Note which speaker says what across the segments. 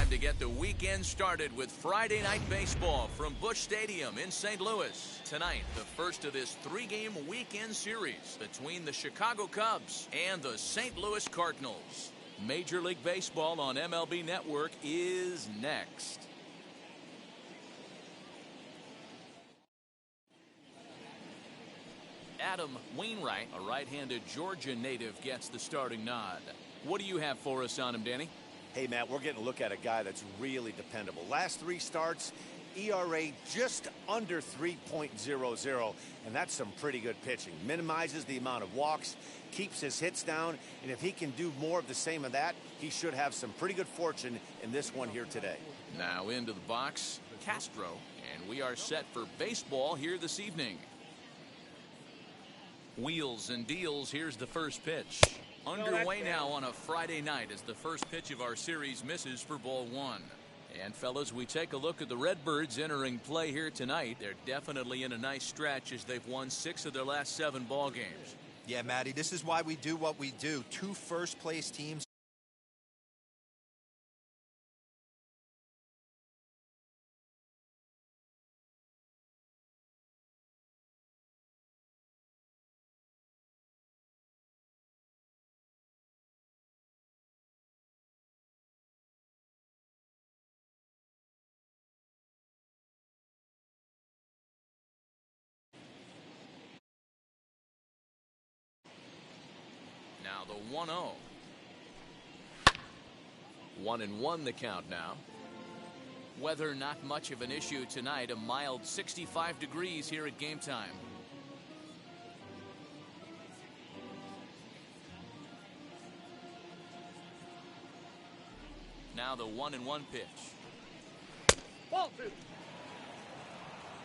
Speaker 1: time to get the weekend started with Friday Night Baseball from Busch Stadium in St. Louis. Tonight, the first of this three-game weekend series between the Chicago Cubs and the St. Louis Cardinals. Major League Baseball on MLB Network is next. Adam Wainwright, a right-handed Georgia native, gets the starting nod. What do you have for us on him, Danny?
Speaker 2: Hey, Matt, we're getting a look at a guy that's really dependable. Last three starts, ERA just under 3.00, and that's some pretty good pitching. Minimizes the amount of walks, keeps his hits down, and if he can do more of the same of that, he should have some pretty good fortune in this one here today.
Speaker 1: Now into the box, Castro, and we are set for baseball here this evening. Wheels and deals. Here's the first pitch. Underway now on a Friday night as the first pitch of our series misses for ball one. And fellas, we take a look at the Redbirds entering play here tonight. They're definitely in a nice stretch as they've won 6 of their last 7 ball games.
Speaker 3: Yeah, Matty, this is why we do what we do. 2 first-place teams.
Speaker 1: Now the 1-0. 1-1 the count now. Weather not much of an issue tonight. A mild 65 degrees here at game time. Now the 1-1 pitch.
Speaker 4: Ball 2.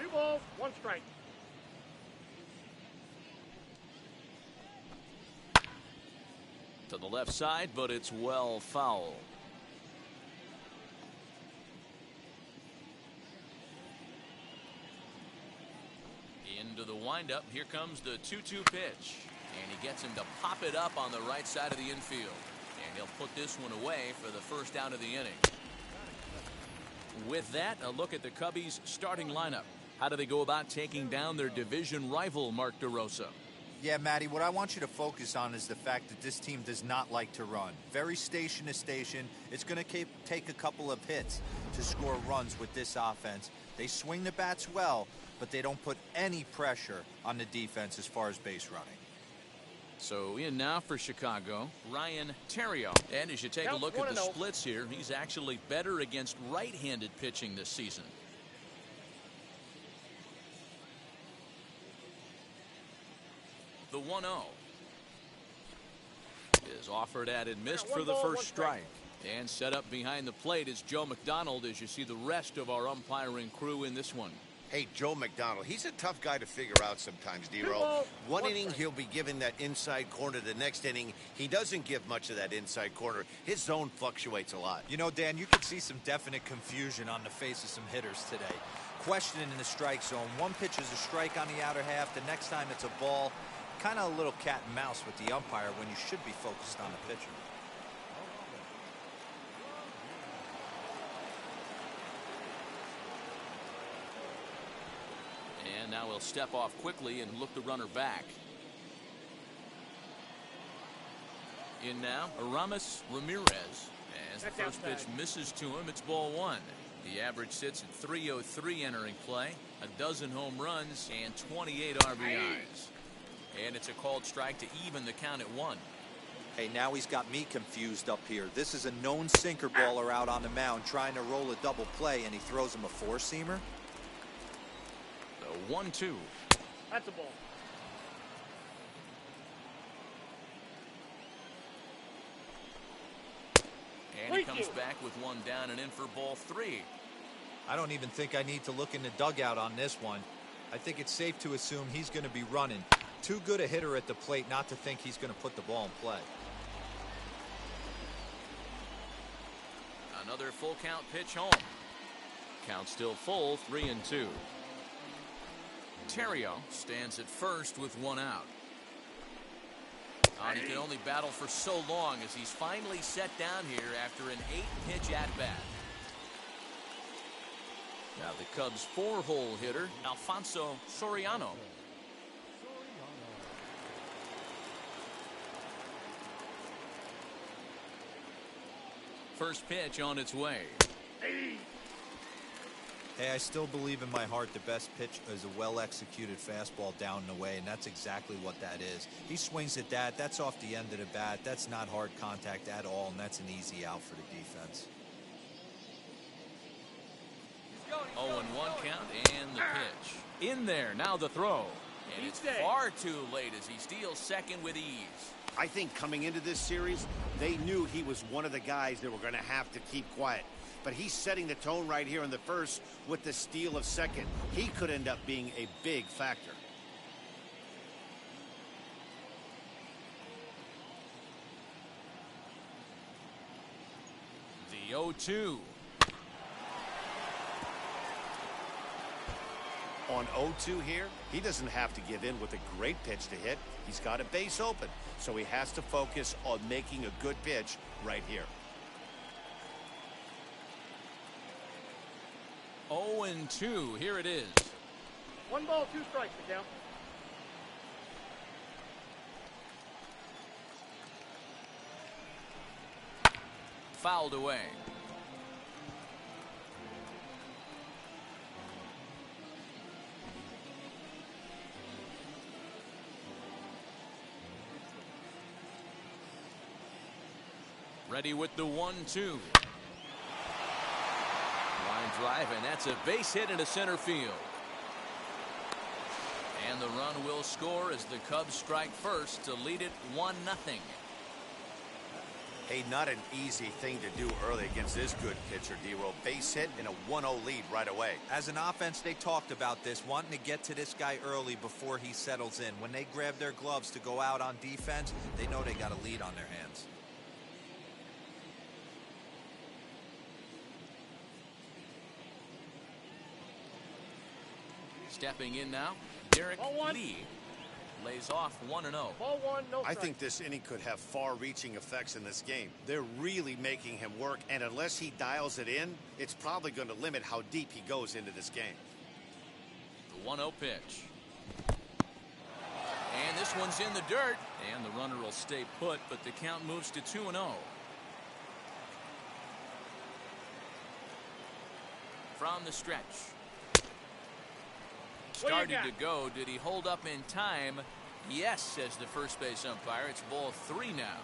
Speaker 4: 2 balls, 1 strike.
Speaker 1: To the left side, but it's well foul. Into the windup. Here comes the 2-2 pitch. And he gets him to pop it up on the right side of the infield. And he'll put this one away for the first out of the inning. With that, a look at the Cubbies' starting lineup. How do they go about taking down their division rival, Mark DeRosa?
Speaker 3: Yeah, Matty, what I want you to focus on is the fact that this team does not like to run. Very station to station. It's going to take a couple of hits to score runs with this offense. They swing the bats well, but they don't put any pressure on the defense as far as base running.
Speaker 1: So in now for Chicago, Ryan Theriot. And as you take a look at the splits here, he's actually better against right-handed pitching this season. The 1-0 is offered at and missed for the first strike. And set up behind the plate is Joe Mcdonald as you see the rest of our umpiring crew in this one.
Speaker 5: Hey, Joe Mcdonald, he's a tough guy to figure out sometimes, D-Roll. One inning, he'll be given that inside corner. The next inning, he doesn't give much of that inside corner. His zone fluctuates a lot.
Speaker 3: You know, Dan, you could see some definite confusion on the face of some hitters today. Questioning in the strike zone. One pitch is a strike on the outer half. The next time it's a ball. Kind of a little cat and mouse with the umpire when you should be focused on the pitcher.
Speaker 1: And now he'll step off quickly and look the runner back. In now, Aramis Ramirez. As the first pitch misses to him, it's ball 1. The average sits at .303 entering play. A dozen home runs and 28 RBIs. And it's a called strike to even the count at 1.
Speaker 3: Hey, now he's got me confused up here. This is a known sinker baller out on the mound trying to roll a double play, and he throws him a 4-seamer.
Speaker 1: The 1-2.
Speaker 4: That's a ball.
Speaker 1: And he comes back with one down and in for ball 3.
Speaker 3: I don't even think I need to look in the dugout on this one. I think it's safe to assume he's going to be running. Too good a hitter at the plate not to think he's going to put the ball in play.
Speaker 1: Another full count pitch home. Count still full, 3-2. Theriot stands at first with one out. He can only battle for so long as he's finally set down here after an 8-pitch at-bat. Now the Cubs' 4-hole hitter, Alfonso Soriano. First pitch on its way.
Speaker 3: Hey, I still believe in my heart the best pitch is a well-executed fastball down and away, and that's exactly what that is. He swings at that. That's off the end of the bat. That's not hard contact at all, and that's an easy out for the defense.
Speaker 1: 0-1 count and the pitch. In there, now the throw. And it's far too late as he steals second with ease.
Speaker 2: I think coming into this series, they knew he was one of the guys that were going to have to keep quiet. But he's setting the tone right here in the first with the steal of second. He could end up being a big factor.
Speaker 1: The 0-2.
Speaker 2: On 0-2 here, he doesn't have to give in with a great pitch to hit. He's got a base open, so he has to focus on making a good pitch right here.
Speaker 1: 0-2. Here it is.
Speaker 4: 1 ball, 2 strikes to count.
Speaker 1: Fouled away. Ready with the 1-2. Line drive, and that's a base hit into center field. And the run will score as the Cubs strike first to lead it 1-0.
Speaker 2: Hey, not an easy thing to do early against this good pitcher, D-Roll. Base hit and a 1-0 lead right away.
Speaker 3: As an offense, they talked about this, wanting to get to this guy early before he settles in. When they grab their gloves to go out on defense, they know they got a lead on their hands.
Speaker 1: Stepping in now, Derek Lee lays off 1-0.
Speaker 4: Ball 1, no strike.
Speaker 2: I think this inning could have far-reaching effects in this game. They're really making him work, and unless he dials it in, it's probably going to limit how deep he goes into this game.
Speaker 1: The 1-0 pitch. And this one's in the dirt, and the runner will stay put, but the count moves to 2-0. From the stretch. Started to go. Did he hold up in time? Yes, says the first base umpire. It's ball 3 now.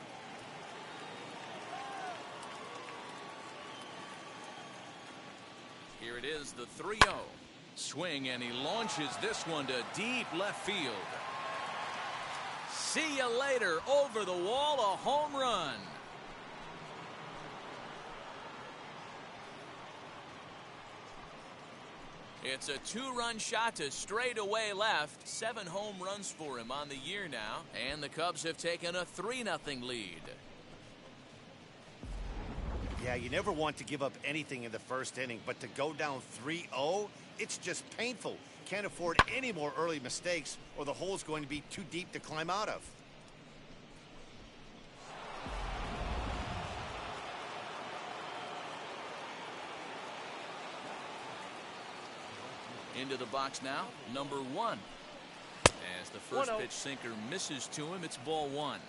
Speaker 1: Here it is, the 3-0. Swing, and he launches this one to deep left field. See you later. Over the wall, a home run. It's a 2-run shot to straightaway left. 7 home runs for him on the year now. And the Cubs have taken a 3-0 lead.
Speaker 2: Yeah, you never want to give up anything in the first inning, but to go down 3-0, it's just painful. Can't afford any more early mistakes, or the hole's going to be too deep to climb out of.
Speaker 1: Into the box now, number 1. As the first pitch sinker misses to him, it's ball 1.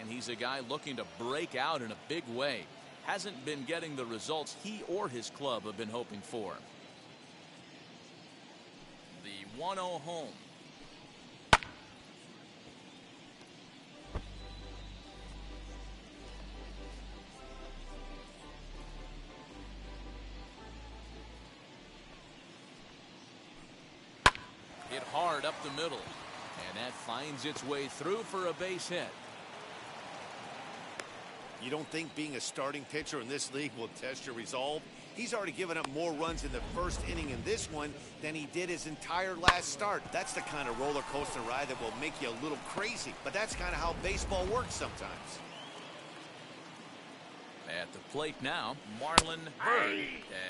Speaker 1: And he's a guy looking to break out in a big way. Hasn't been getting the results he or his club have been hoping for. The 1-0 home. Hit hard up the middle, and that finds its way through for a base hit.
Speaker 2: You don't think being a starting pitcher in this league will test your resolve? He's already given up more runs in the first inning in this one than he did his entire last start. That's the kind of roller coaster ride that will make you a little crazy, but that's kind of how baseball works sometimes.
Speaker 1: At the plate now, Marlon Byrd,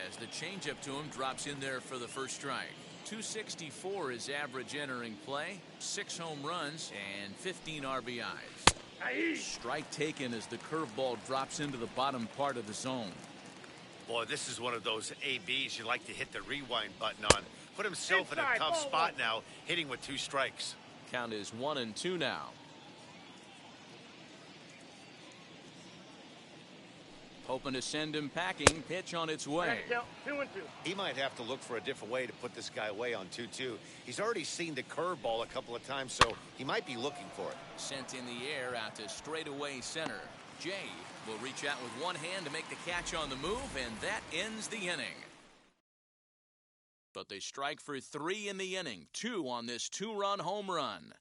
Speaker 1: as the changeup to him drops in there for the first strike. 264 is average entering play, 6 home runs, and 15 RBIs. Strike taken as the curveball drops into the bottom part of the zone.
Speaker 5: Boy, this is one of those ABs you like to hit the rewind button on. Put himself in a
Speaker 4: Inside,
Speaker 5: tough
Speaker 4: ball
Speaker 5: spot
Speaker 4: one.
Speaker 5: now, hitting with 2 strikes.
Speaker 1: Count is 1-2 now. Hoping to send him packing. Pitch on its way.
Speaker 4: 2-2.
Speaker 5: He might have to look for a different way to put this guy away on 2-2. He's already seen the curveball a couple of times, so he might be looking for it.
Speaker 1: Sent in the air out to straightaway center. Jay will reach out with one hand to make the catch on the move, and that ends the inning. But they strike for 3 in the inning, 2 on this 2-run home run.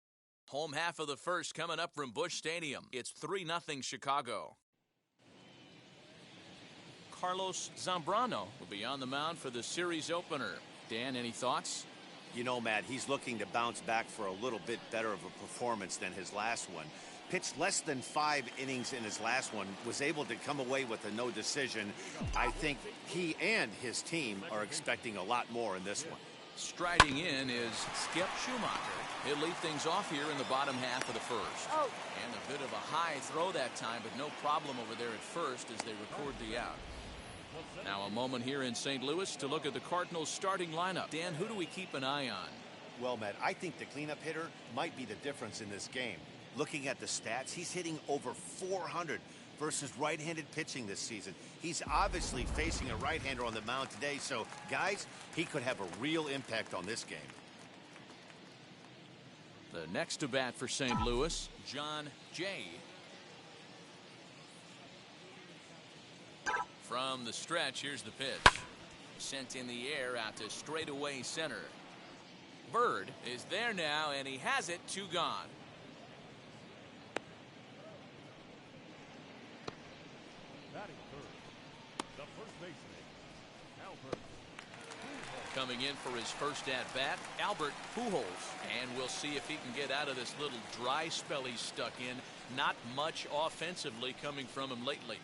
Speaker 1: Home half of the first coming up from Busch Stadium. It's 3-0 Chicago. Carlos Zambrano will be on the mound for the series opener. Dan, any thoughts?
Speaker 2: You know, Matt, he's looking to bounce back for a little bit better of a performance than his last one. Pitched less than 5 innings in his last one, was able to come away with a no decision. I think he and his team are expecting a lot more in this one.
Speaker 1: Striding in is Skip Schumacher. He'll lead things off here in the bottom half of the first. And a bit of a high throw that time, but no problem over there at first as they record the out. Now a moment here in St. Louis to look at the Cardinals starting lineup. Dan, who do we keep an eye on?
Speaker 2: Well, Matt, I think the cleanup hitter might be the difference in this game. Looking at the stats, he's hitting over 400 versus right-handed pitching this season. He's obviously facing a right-hander on the mound today, so, guys, he could have a real impact on this game.
Speaker 1: The next to bat for St. Louis, John Jay. From the stretch, here's the pitch. Sent in the air out to straightaway center. Bird is there now, and he has it, 2 gone.
Speaker 4: Batting third, the first baseman, Albert.
Speaker 1: Coming in for his first at-bat, Albert Pujols. And we'll see if he can get out of this little dry spell he's stuck in. Not much offensively coming from him lately.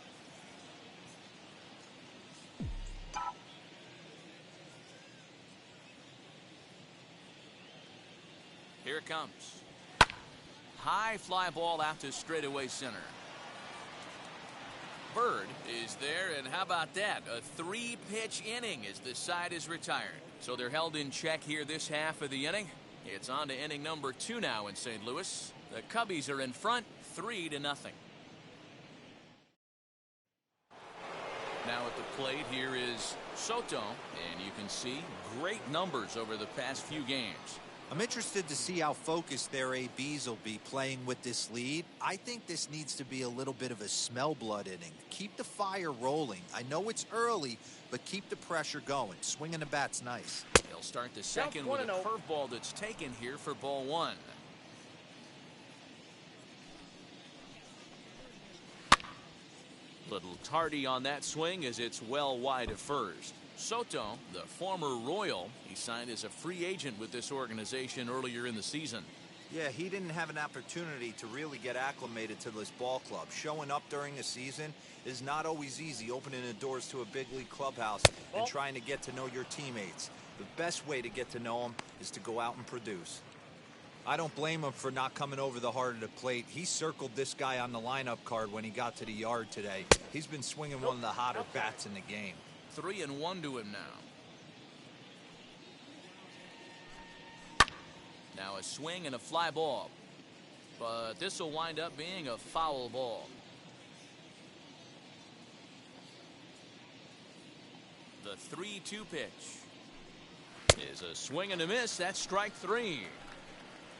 Speaker 1: Here it comes. High fly ball out to straightaway center. Bird is there, and how about that? A 3-pitch inning as the side is retired. So they're held in check here this half of the inning. It's on to inning number 2 now in St. Louis. The Cubbies are in front, 3-0. Now at the plate here is Soto, and you can see great numbers over the past few games.
Speaker 3: I'm interested to see how focused their ABs will be playing with this lead. I think this needs to be a little bit of a smell blood inning. Keep the fire rolling. I know it's early, but keep the pressure going. Swinging the bat's nice.
Speaker 1: They'll start the second with a curveball that's taken here for ball 1. Little tardy on that swing as it's well wide of first. Soto, the former Royal, he signed as a free agent with this organization earlier in the season.
Speaker 3: Yeah, he didn't have an opportunity to really get acclimated to this ball club. Showing up during the season is not always easy, opening the doors to a big league clubhouse and trying to get to know your teammates. The best way to get to know them is to go out and produce. I don't blame him for not coming over the heart of the plate. He circled this guy on the lineup card when he got to the yard today. He's been swinging one of the hotter bats in the game.
Speaker 1: 3-1 to him now. Now a swing and a fly ball. But this will wind up being a foul ball. The 3-2 pitch is a swing and a miss. That's strike 3.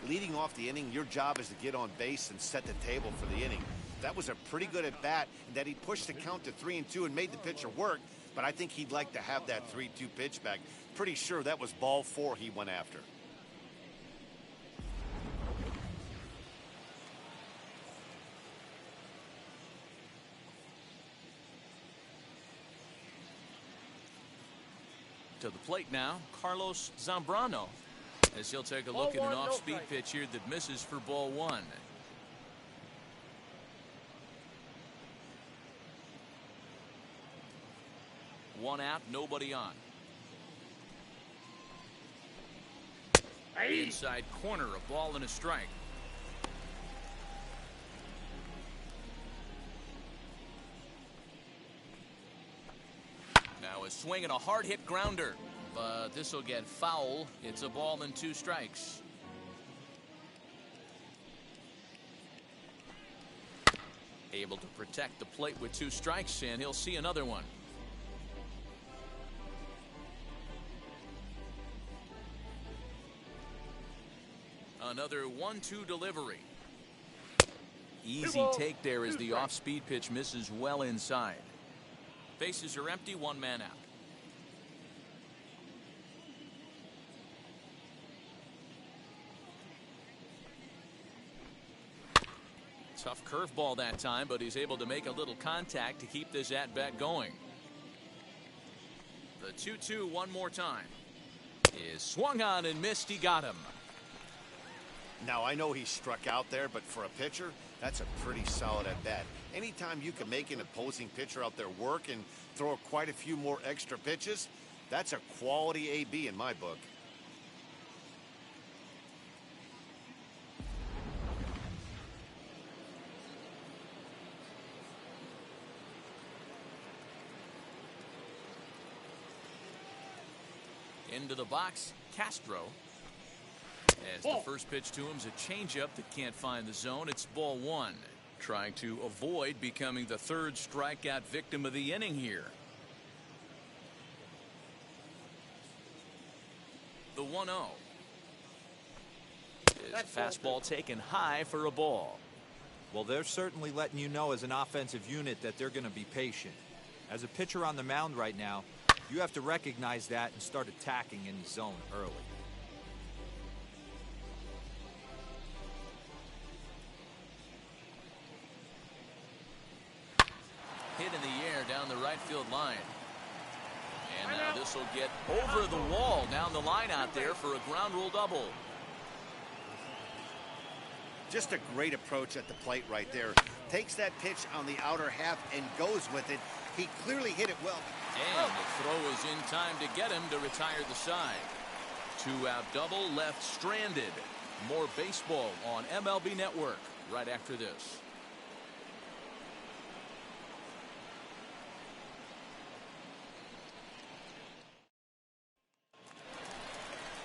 Speaker 2: Leading off the inning, your job is to get on base and set the table for the inning. That was a pretty good at bat, that he pushed the count to 3-2 and made the pitcher work. But I think he'd like to have that 3-2 pitch back. Pretty sure that was ball 4 he went after.
Speaker 1: To the plate now, Carlos Zambrano, as he'll take a look at an off-speed pitch here that misses for ball 1. One out, nobody on. Inside corner, a ball and a strike. swing and a hard hit grounder. But this will get foul. It's a ball and 2 strikes. Able to protect the plate with 2 strikes, and he'll see another one. Another 1-2 delivery. Easy take there as the off-speed pitch misses well inside. Bases are empty, 1 man out. Tough curveball that time, but he's able to make a little contact to keep this at-bat going. The 2-2 one more time. Is swung on and missed. He got him.
Speaker 2: Now, I know he struck out there, but for a pitcher, that's a pretty solid at-bat. Anytime you can make an opposing pitcher out there work and throw quite a few more extra pitches, that's a quality AB in my book.
Speaker 1: Into the box, Castro. As the first pitch to him is a changeup that can't find the zone. It's ball 1. Trying to avoid becoming the 3rd strikeout victim of the inning here. The 1-0. His fastball taken high for a ball.
Speaker 3: Well, they're certainly letting you know as an offensive unit that they're going to be patient. As a pitcher on the mound right now, you have to recognize that and start attacking any zone early.
Speaker 1: Hit in the air down the right field line. And now this will get over the wall down the line out there for a ground rule double.
Speaker 2: Just a great approach at the plate right there. Takes that pitch on the outer half and goes with it. He clearly hit it well.
Speaker 1: And the throw is in time to get him to retire the side. 2-out double left stranded. More baseball on MLB Network right after this.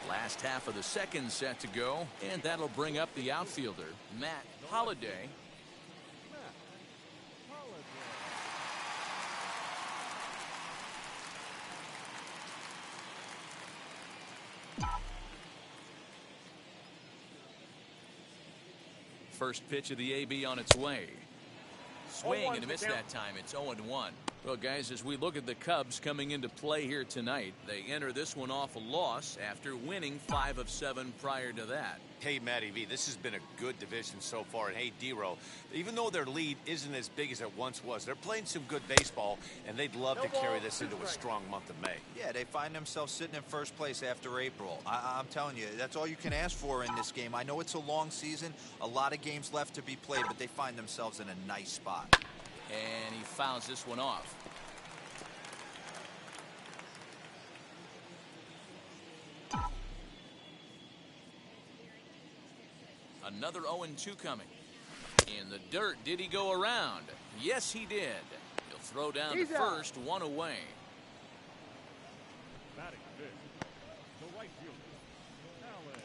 Speaker 1: Last half of the second set to go, and that'll bring up the outfielder, Matt Holliday. First pitch of the AB on its way. Swing and a miss that time. It's 0-1. Well, guys, as we look at the Cubs coming into play here tonight, they enter this one off a loss after winning 5 of 7 prior to that.
Speaker 2: Hey, Matty V, this has been a good division so far. And hey, D-Row, even though their lead isn't as big as it once was, they're playing some good baseball, and they'd love to carry this into a strong month of May.
Speaker 3: Yeah, they find themselves sitting in first place after April. I'm telling you, that's all you can ask for in this game. I know it's a long season, a lot of games left to be played, but they find themselves in a nice spot.
Speaker 1: And he fouls this one off. Another 0-2 coming. In the dirt, did he go around? Yes, he did. He'll throw down to first, 1 away.
Speaker 4: Batting fifth, the right fielder, Alan.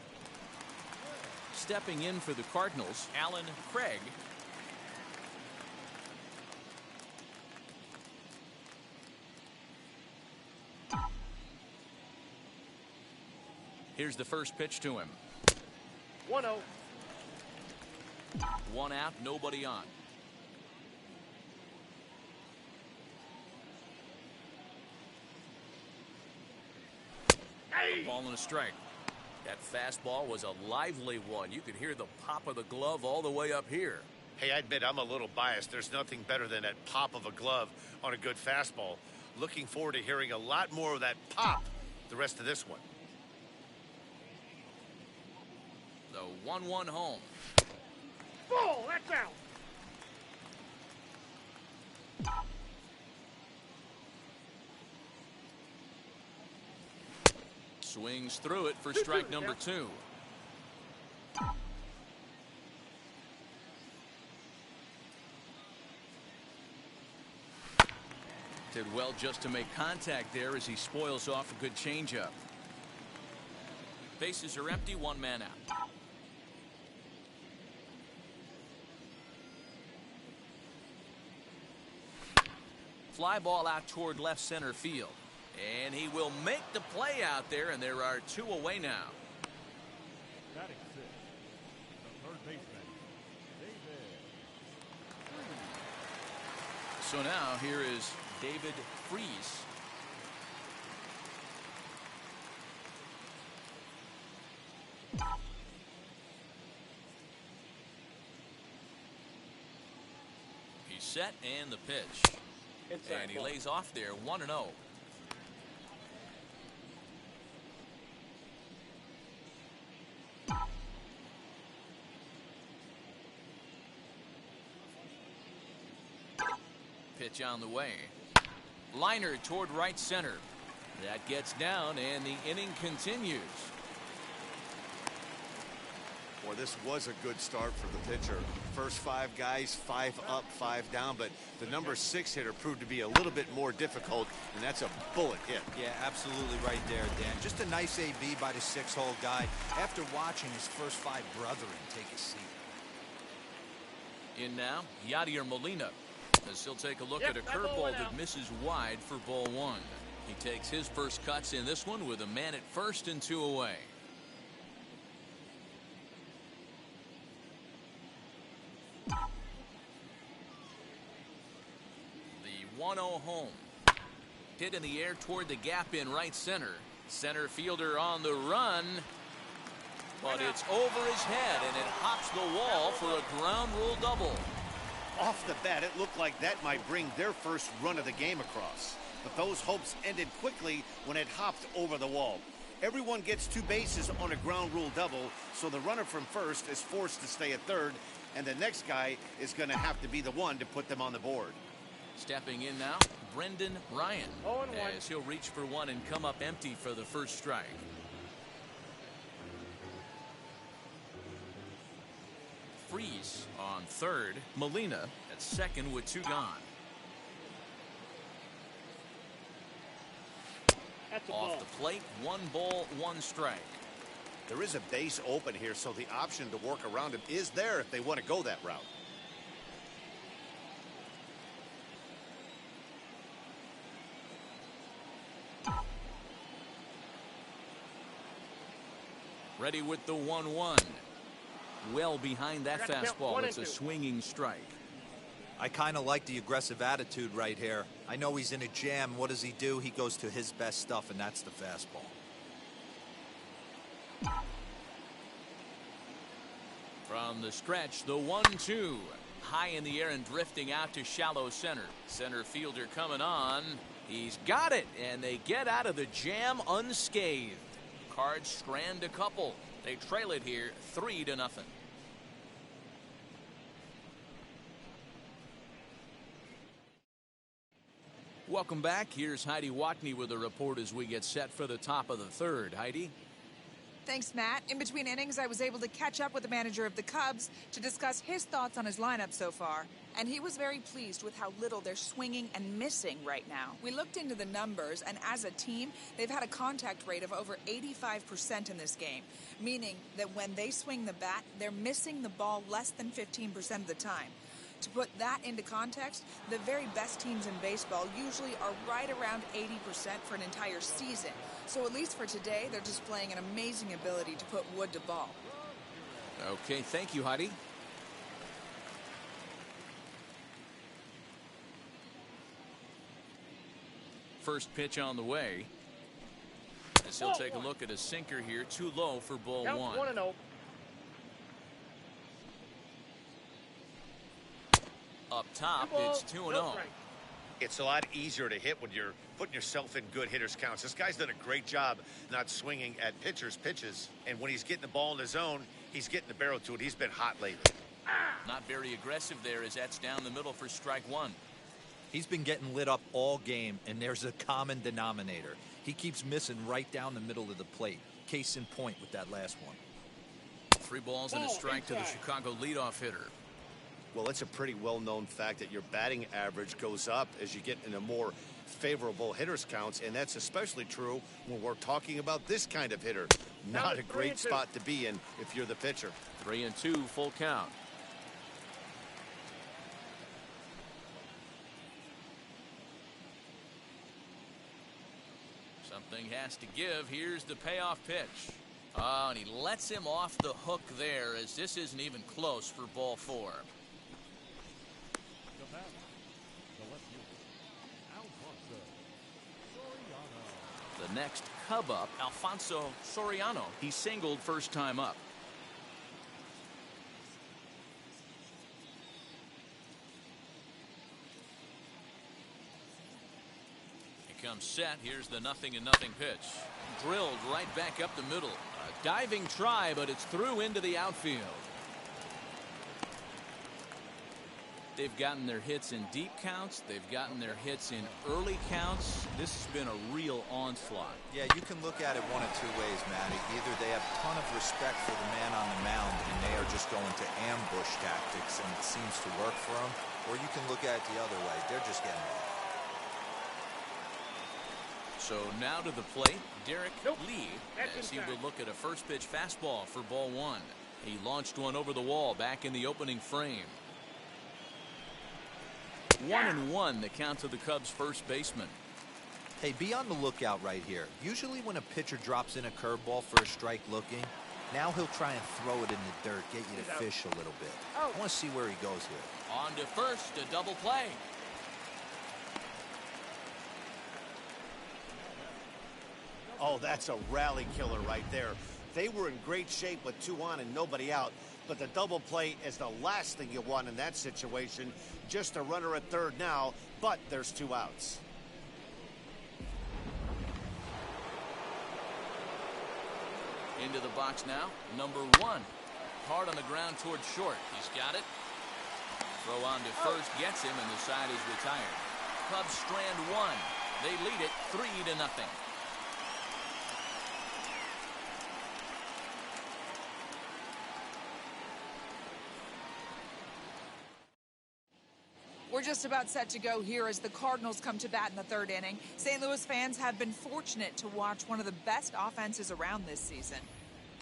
Speaker 1: Stepping in for the Cardinals, Alan Craig. Here's the first pitch to him.
Speaker 4: 1-0.
Speaker 1: 1 out, nobody on. Ball and a strike. That fastball was a lively one. You could hear the pop of the glove all the way up here.
Speaker 5: Hey, I admit I'm a little biased. There's nothing better than that pop of a glove on a good fastball. Looking forward to hearing a lot more of that pop the rest of this one.
Speaker 1: The 1-1 home.
Speaker 4: Ball, that's out.
Speaker 1: Swings through it for strike number 2. Did well just to make contact there as he spoils off a good changeup. Bases are empty, one man out. Fly ball out toward left center field. And he will make the play out there, and there are two away now.
Speaker 4: Batting six, the third baseman, David.
Speaker 1: So now here is David Freese. He's set and the pitch. And he lays off there 1-0. Pitch on the way. Liner toward right center. That gets down and the inning continues.
Speaker 2: Boy, this was a good start for the pitcher. First 5 guys, 5 up, 5 down, but the number 6 hitter proved to be a little bit more difficult, and that's a bullet hit.
Speaker 3: Yeah, absolutely right there, Dan. Just a nice AB by the 6-hole guy after watching his first 5 brethren take a seat.
Speaker 1: In now, Yadier Molina, as he'll take a look at a curveball that misses wide for ball 1. He takes his first cuts in this one with a man at first and 2 away. The 1-0 home. Hit in the air toward the gap in right center. Center fielder on the run. But it's over his head and it hops the wall for a ground rule double.
Speaker 2: Off the bat, it looked like that might bring their first run of the game across. But those hopes ended quickly when it hopped over the wall. Everyone gets 2 bases on a ground rule double, so the runner from first is forced to stay at third, and the next guy is going to have to be the one to put them on the board.
Speaker 1: Stepping in now, Brendan Ryan, as he'll reach for one and come up empty for the first strike. Freese on third. Molina at second with 2 gone. Off the plate, 1 ball, 1 strike.
Speaker 2: There is a base open here, so the option to work around him is there if they want to go that route.
Speaker 1: Ready with the 1-1. Well behind that fastball. It's a swinging strike.
Speaker 3: I kind of like the aggressive attitude right here. I know he's in a jam. What does he do? He goes to his best stuff, and that's the fastball.
Speaker 1: From the stretch, the 1-2. High in the air and drifting out to shallow center. Center fielder coming on. He's got it, and they get out of the jam unscathed. Cards strand a couple. They trail it here 3-0. Welcome back. Here's Heidi Watney with a report as we get set for the top of the third. Heidi?
Speaker 6: Thanks, Matt. In between innings, I was able to catch up with the manager of the Cubs to discuss his thoughts on his lineup so far. And he was very pleased with how little they're swinging and missing right now. We looked into the numbers, and as a team, they've had a contact rate of over 85% in this game, meaning that when they swing the bat, they're missing the ball less than 15% of the time. To put that into context, the very best teams in baseball usually are right around 80% for an entire season. So at least for today, they're displaying an amazing ability to put wood to ball.
Speaker 1: Okay, thank you, Heidi. First pitch on the way. As he'll take a look at a sinker here, too low for ball 1.
Speaker 4: 1-0.
Speaker 1: Up top, it's 2-0.
Speaker 5: It's a lot easier to hit when you're putting yourself in good hitters' counts. This guy's done a great job not swinging at pitchers' pitches. And when he's getting the ball in his zone, he's getting the barrel to it. He's been hot lately.
Speaker 1: Not very aggressive there as that's down the middle for strike 1.
Speaker 3: He's been getting lit up all game, and there's a common denominator. He keeps missing right down the middle of the plate. Case in point with that last one.
Speaker 1: 3 balls and a strike to the Chicago leadoff hitter.
Speaker 2: Well, it's a pretty well-known fact that your batting average goes up as you get in a more favorable hitters counts, and that's especially true when we're talking about this kind of hitter. Not a great spot to be in if you're the pitcher.
Speaker 1: 3-2 full count. Something has to give. Here's the payoff pitch. Oh, and he lets him off the hook there, as this isn't even close for ball 4. The next Cub up, Alfonso Soriano. He singled first time up. He comes set. Here's the 0-0 pitch. Drilled right back up the middle. A diving try, but it's through into the outfield. They've gotten their hits in deep counts. They've gotten their hits in early counts. This has been a real onslaught.
Speaker 3: Yeah, you can look at it one of two ways, Matty. Either they have a ton of respect for the man on the mound and they are just going to ambush tactics and it seems to work for them, or you can look at it the other way. They're just getting ready.
Speaker 1: So now to the plate, Derek Lee, as he will look at a first pitch fastball for ball 1. He launched one over the wall back in the opening frame. 1-1 the count to the Cubs first baseman.
Speaker 3: Hey, be on the lookout right here. Usually when a pitcher drops in a curveball for a strike looking, now he'll try and throw it in the dirt, get you to fish a little bit. I want to see where he goes here.
Speaker 1: On to first, a double play.
Speaker 2: Oh, that's a rally killer right there. They were in great shape with 2 on and nobody out. But the double play is the last thing you want in that situation. Just a runner at third now, but there's 2 outs.
Speaker 1: Into the box now, number 1. Hard on the ground towards short. He's got it. Throw on to first, gets him, and the side is retired. Cubs strand 1. They lead it 3-0.
Speaker 6: We're just about set to go here as the Cardinals come to bat in the 3rd inning. St. Louis fans have been fortunate to watch one of the best offenses around this season.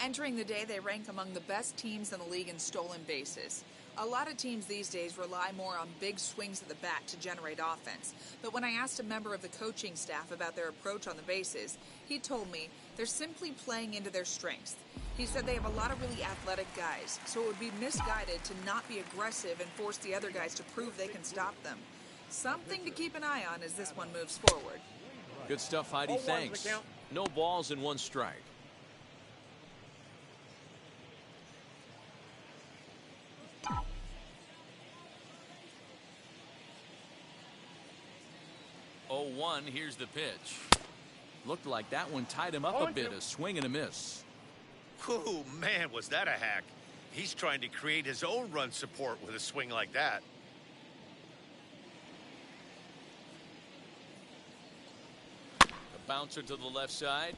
Speaker 6: Entering the day, they rank among the best teams in the league in stolen bases. A lot of teams these days rely more on big swings of the bat to generate offense. But when I asked a member of the coaching staff about their approach on the bases, he told me they're simply playing into their strengths. He said they have a lot of really athletic guys, so it would be misguided to not be aggressive and force the other guys to prove they can stop them. Something to keep an eye on as this one moves forward.
Speaker 1: Good stuff, Heidi. Thanks. No balls and 1 strike. Oh, 1, here's the pitch. Looked like that one tied him up a bit, a swing and a miss.
Speaker 5: Ooh, man, was that a hack. He's trying to create his own run support with a swing like that.
Speaker 1: The bouncer to the left side.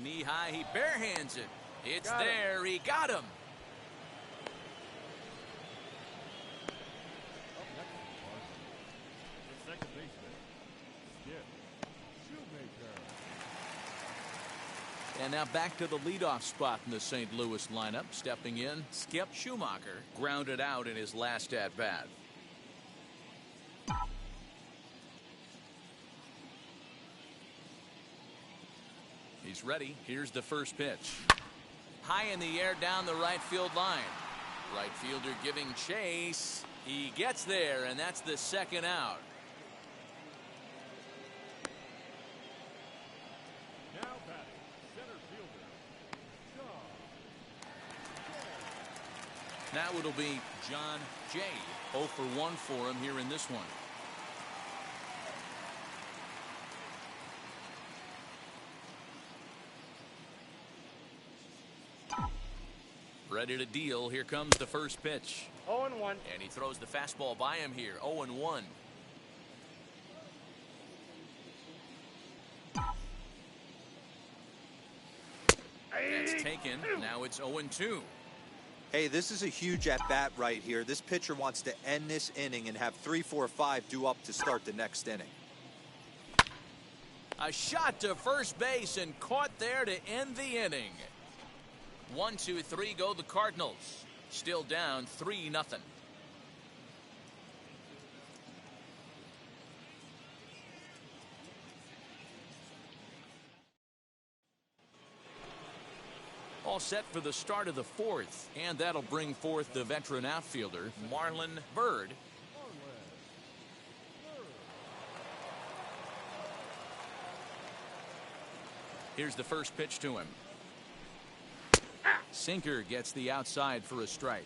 Speaker 1: Knee high, he barehands it. It's there, he got him. And now back to the leadoff spot in the St. Louis lineup. Stepping in, Skip Schumacher grounded out in his last at-bat. He's ready. Here's the first pitch. High in the air down the right field line. Right fielder giving chase. He gets there, and that's the 2nd out. Now it'll be John Jay. 0 for 1 for him here in this one. Ready to deal. Here comes the first pitch.
Speaker 4: 0-1.
Speaker 1: And he throws the fastball by him here. 0-1. That's taken. Now it's 0-2.
Speaker 3: Hey, this is a huge at-bat right here. This pitcher wants to end this inning and have 3, 4, 5 due up to start the next inning.
Speaker 1: A shot to first base and caught there to end the inning. 1-2-3 go the Cardinals. Still down 3-0. All set for the start of the fourth, and that'll bring forth the veteran outfielder, Marlon Byrd. Here's the first pitch to him. Sinker gets the outside for a strike.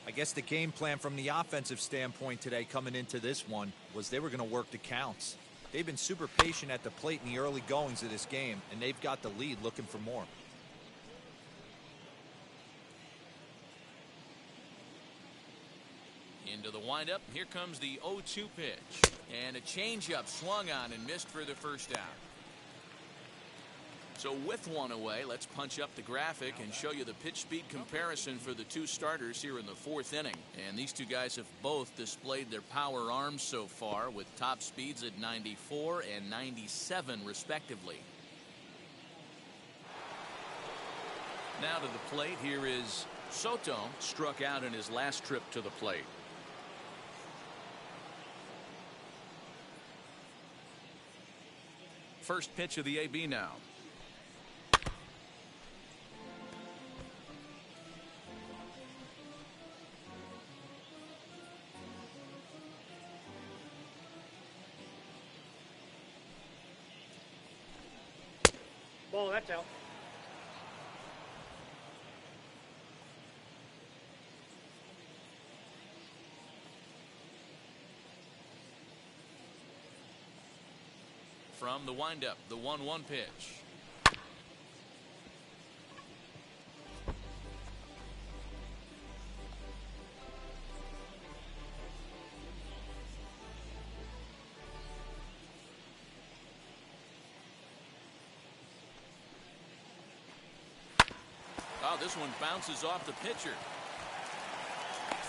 Speaker 3: I guess the game plan from the offensive standpoint today coming into this one was they were going to work the counts. They've been super patient at the plate in the early goings of this game, and they've got the lead looking for more.
Speaker 1: Into the windup. Here comes the 0-2 pitch. And a changeup swung on and missed for the first out. So with one away, let's punch up the graphic and show you the pitch speed comparison for the two starters here in the fourth inning. And these two guys have both displayed their power arms so far with top speeds at 94 and 97 respectively. Now to the plate. Here is Soto, struck out in his last trip to the plate. First pitch of the AB now.
Speaker 4: Ball, that's out.
Speaker 1: From the windup, the 1-1 pitch. Oh, this one bounces off the pitcher.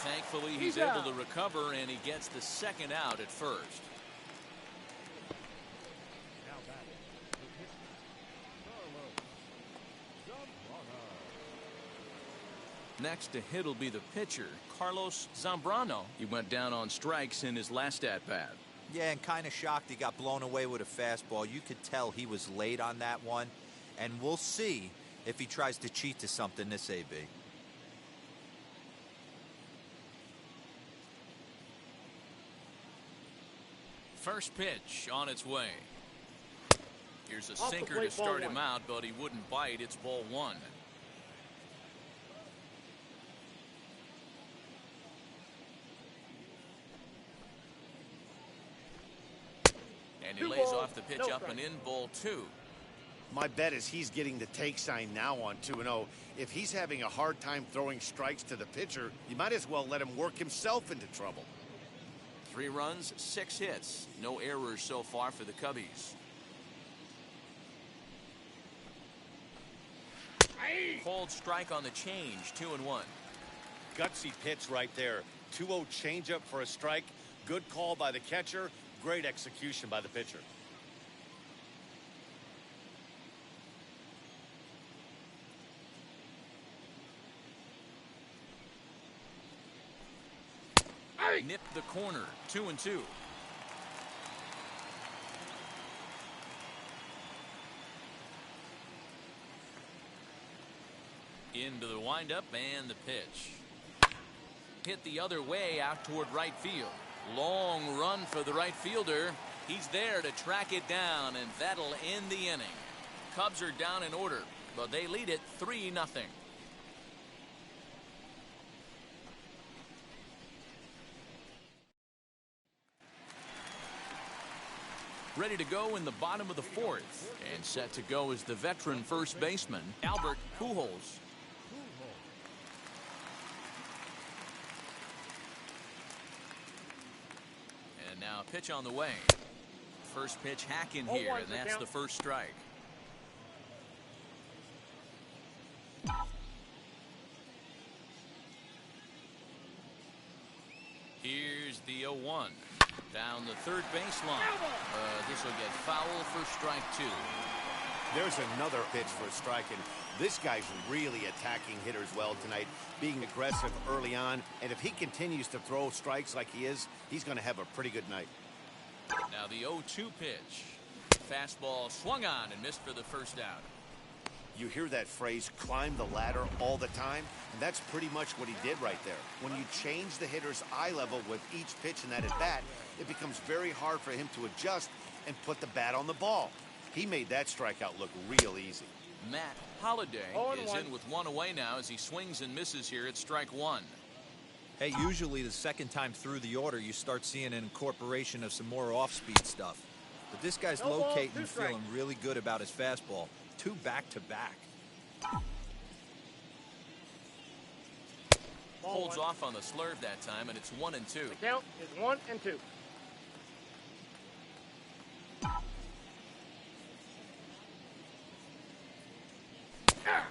Speaker 1: Thankfully, he's able to recover, and he gets the second out at first. Next to hit will be the pitcher, Carlos Zambrano. He went down on strikes in his last at-bat.
Speaker 3: Yeah, and kind of shocked he got blown away with a fastball. You could tell he was late on that one, and we'll see if he tries to cheat to something this AB.
Speaker 1: First pitch on its way. Here's a sinker to start him out, but he wouldn't bite. It's ball one. And he lays off the pitch up and in, ball two.
Speaker 2: My bet is he's getting the take sign now on 2-0. If he's having a hard time throwing strikes to the pitcher, you might as well let him work himself into trouble.
Speaker 1: 3 runs, 6 hits. No errors so far for the Cubbies. Cold strike on the change, 2-1.
Speaker 2: Gutsy pitch right there. 2-0 changeup for a strike. Good call by the catcher. Great execution by the pitcher.
Speaker 1: Nipped the corner, 2-2. Into the windup and the pitch. Hit the other way out toward right field. Long run for the right fielder. He's there to track it down, and that'll end the inning. Cubs are down in order, but they lead it 3-0. Ready to go in the bottom of the fourth, and set to go is the veteran first baseman, Albert Pujols. And now a pitch on the way. First pitch hack in here, and that's the first strike. Here's the 0-1. Down the third baseline. This will get foul for strike 2.
Speaker 2: There's another pitch for a strike, and this guy's really attacking hitters well tonight, being aggressive early on, and if he continues to throw strikes like he is, he's going to have a pretty good night.
Speaker 1: Now the 0-2 pitch. Fastball swung on and missed for the first out.
Speaker 2: You hear that phrase, climb the ladder, all the time, and that's pretty much what he did right there. When you change the hitter's eye level with each pitch in that at-bat, it becomes very hard for him to adjust and put the bat on the ball. He made that strikeout look real easy.
Speaker 1: Matt Holliday is in with one away now as he swings and misses here at strike 1.
Speaker 3: Hey, usually the second time through the order, you start seeing an incorporation of some more off-speed stuff. But this guy's locating and feeling really good about his fastball. 2 back-to-back.
Speaker 1: Holds off on the slurve that time, and it's 1-2.
Speaker 4: The count is 1-2.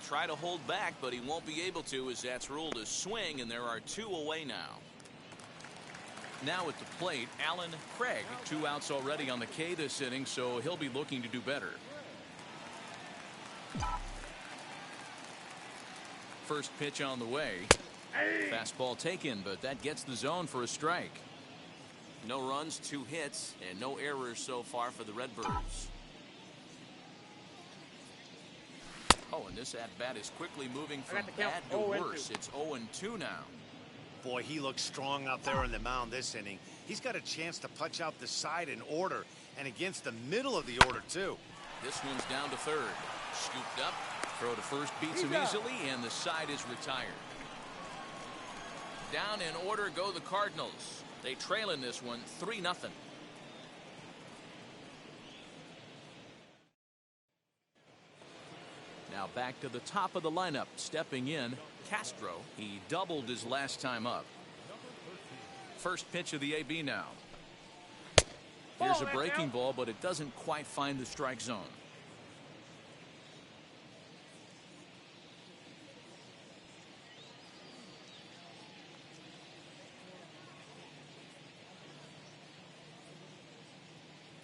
Speaker 1: Try to hold back, but he won't be able to as that's ruled a swing, and there are 2 away now. Now at the plate, Alan Craig. 2 outs already on the K this inning, so he'll be looking to do better. First pitch on the way. Fastball taken, but that gets the zone for a strike. No runs, 2 hits, and no errors so far for the Redbirds. Oh, and this at-bat is quickly moving from bad to worse. It's 0-2 now.
Speaker 2: Boy, he looks strong out there on the mound this inning. He's got a chance to punch out the side in order, and against the middle of the order, too.
Speaker 1: This one's down to third. Scooped up. Throw to first beats him easily, and the side is retired. Down in order go the Cardinals. They trail in this one 3-0. Now back to the top of the lineup. Stepping in, Castro. He doubled his last time up. First pitch of the AB now. Here's a breaking ball, but it doesn't quite find the strike zone.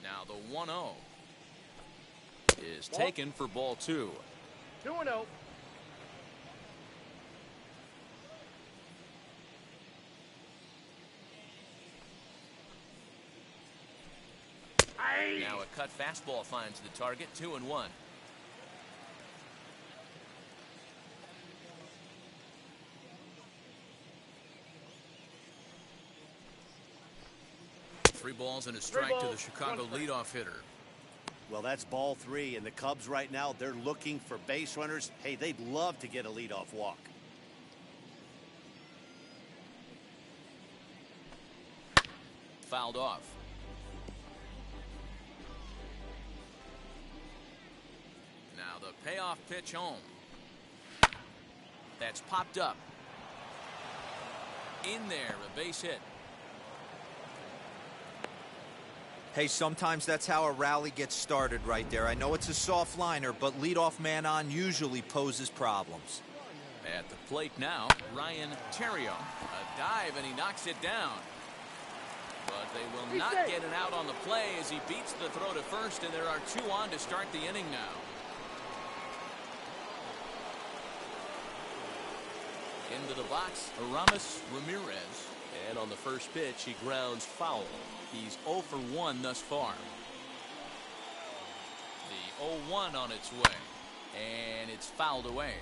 Speaker 1: Now the 1-0 is taken for ball 2.
Speaker 4: 2-0.
Speaker 1: Now a cut fastball finds the target. 2-1. Three balls and a strike to the Chicago leadoff hitter.
Speaker 2: Well, that's ball 3, and the Cubs right now, they're looking for base runners. Hey, they'd love to get a leadoff walk.
Speaker 1: Fouled off. Now the payoff pitch home. That's popped up. In there, a base hit.
Speaker 3: Hey, sometimes that's how a rally gets started right there. I know it's a soft liner, but leadoff man on usually poses problems.
Speaker 1: At the plate now, Ryan Terrio. A dive, and he knocks it down. But they will not get it out on the play as he beats the throw to first, and there are 2 on to start the inning now. Into the box, Aramis Ramirez. And on the first pitch, he grounds foul. He's 0 for 1 thus far. The 0-1 on its way. And it's fouled away.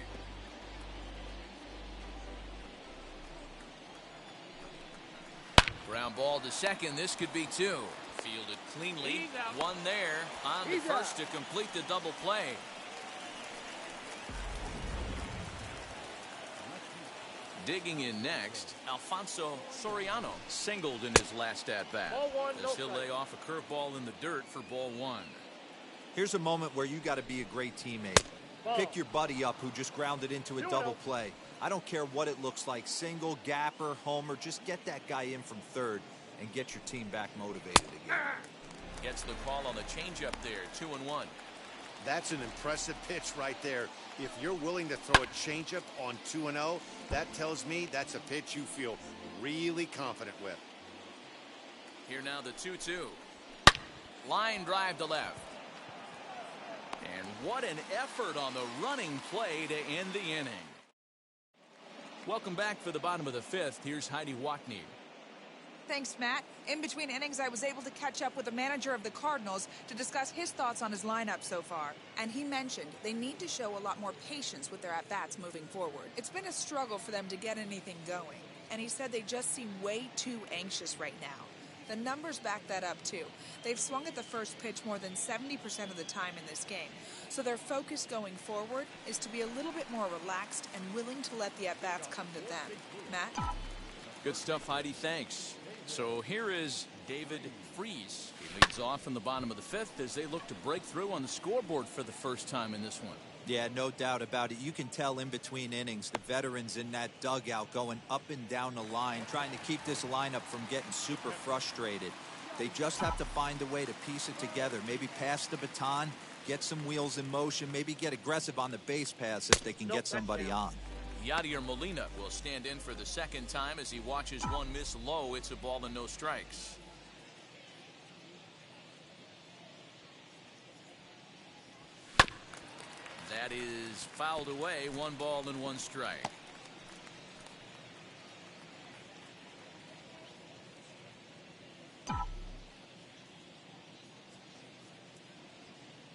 Speaker 1: Ground ball to second. This could be 2. Fielded cleanly. 1 there. On to first to complete the double play. Digging in next, Alfonso Soriano singled in his last at-bat. As he'll lay off a curveball in the dirt for ball 1.
Speaker 3: Here's a moment where you got to be a great teammate. Pick your buddy up who just grounded into a double play. I don't care what it looks like, single, gapper, homer, just get that guy in from third and get your team back motivated again.
Speaker 1: Gets the call on the changeup there, 2-1.
Speaker 2: That's an impressive pitch right there. If you're willing to throw a changeup on 2-0, that tells me that's a pitch you feel really confident with.
Speaker 1: Here now the 2-2. Line drive to left. And what an effort on the running play to end the inning. Welcome back for the bottom of the fifth. Here's Heidi Wackney.
Speaker 6: Thanks, Matt. In between innings, I was able to catch up with the manager of the Cardinals to discuss his thoughts on his lineup so far. And he mentioned they need to show a lot more patience with their at-bats moving forward. It's been a struggle for them to get anything going. And he said they just seem way too anxious right now. The numbers back that up, too. They've swung at the first pitch more than 70% of the time in this game. So their focus going forward is to be a little bit more relaxed and willing to let the at-bats come to them. Matt?
Speaker 1: Good stuff, Heidi. Thanks. So here is David Freese. He leads off in the bottom of the fifth as they look to break through on the scoreboard for the first time in this one.
Speaker 3: Yeah, no doubt about it. You can tell in between innings, the veterans in that dugout going up and down the line, trying to keep this lineup from getting super frustrated. They just have to find a way to piece it together. Maybe pass the baton, get some wheels in motion, maybe get aggressive on the base paths if they can get somebody on.
Speaker 1: Yadier Molina will stand in for the second time as he watches one miss low. It's a ball and no strikes. That is fouled away. 1 ball and 1 strike.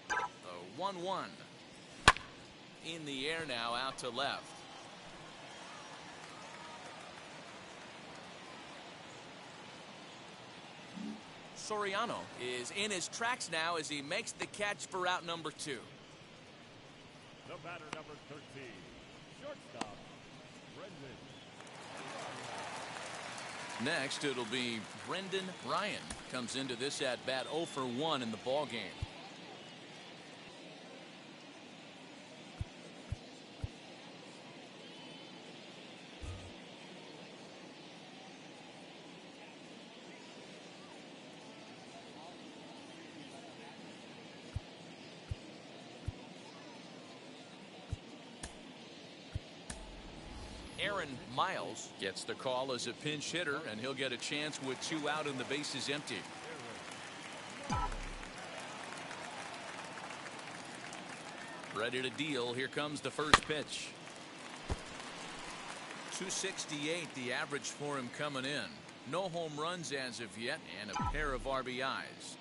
Speaker 1: The 1-1. In the air now, out to left. Soriano is in his tracks now as he makes the catch for out number 2.
Speaker 4: The batter, number 13, shortstop, Brendan.
Speaker 1: Next, it'll be Brendan Ryan. Comes into this at bat 0 for 1 in the ball game. Miles gets the call as a pinch hitter, and he'll get a chance with 2 out and the bases empty. Ready to deal. Here comes the first pitch. 268 the average for him coming in. No home runs as of yet, and a pair of RBIs.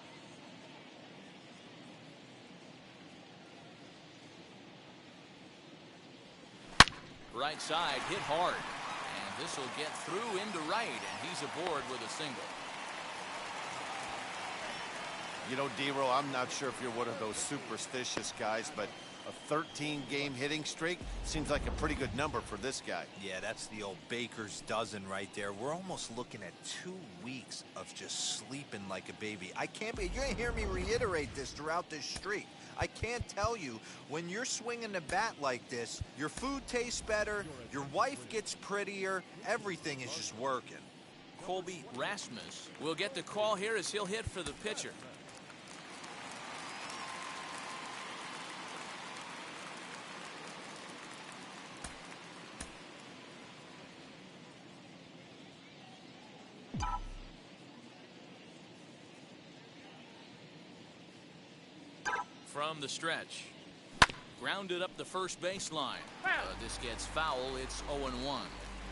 Speaker 1: Right side hit hard, and this will get through into right, and he's aboard with a single.
Speaker 2: You know, D-Row, I'm not sure if you're one of those superstitious guys, but a 13-game hitting streak seems like a pretty good number for this guy.
Speaker 3: Yeah, that's the old baker's dozen right there. We're almost looking at 2 weeks of just sleeping like a baby. You're going to hear me reiterate this throughout this streak. I can't tell you, when you're swinging the bat like this, your food tastes better, your wife gets prettier, everything is just working.
Speaker 1: Colby Rasmus will get the call here as he'll hit for the pitcher. From the stretch. Grounded up the first baseline. This gets foul. It's 0-1.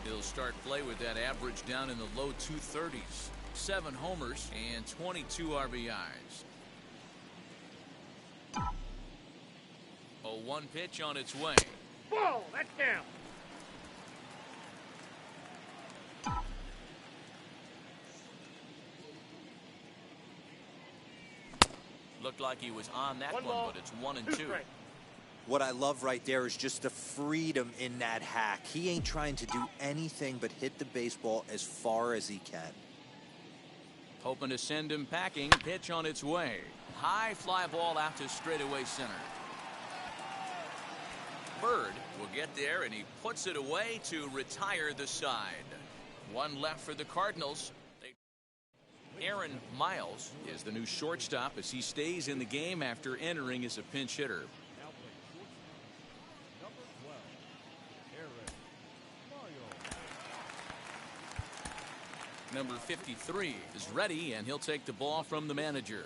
Speaker 1: He'll start play with that average down in the low 230s. 7 homers and 22 RBIs. 0-1 pitch on its way.
Speaker 4: Ball, that's down.
Speaker 1: Looked like he was on that one, but it's 1-2.
Speaker 3: What I love right there is just the freedom in that hack. He ain't trying to do anything but hit the baseball as far as he can.
Speaker 1: Hoping to send him packing. Pitch on its way. High fly ball out to straightaway center. Bird will get there, and he puts it away to retire the side. 1 left for the Cardinals. Aaron Miles is the new shortstop as he stays in the game after entering as a pinch hitter. Number 53 is ready, and he'll take the ball from the manager.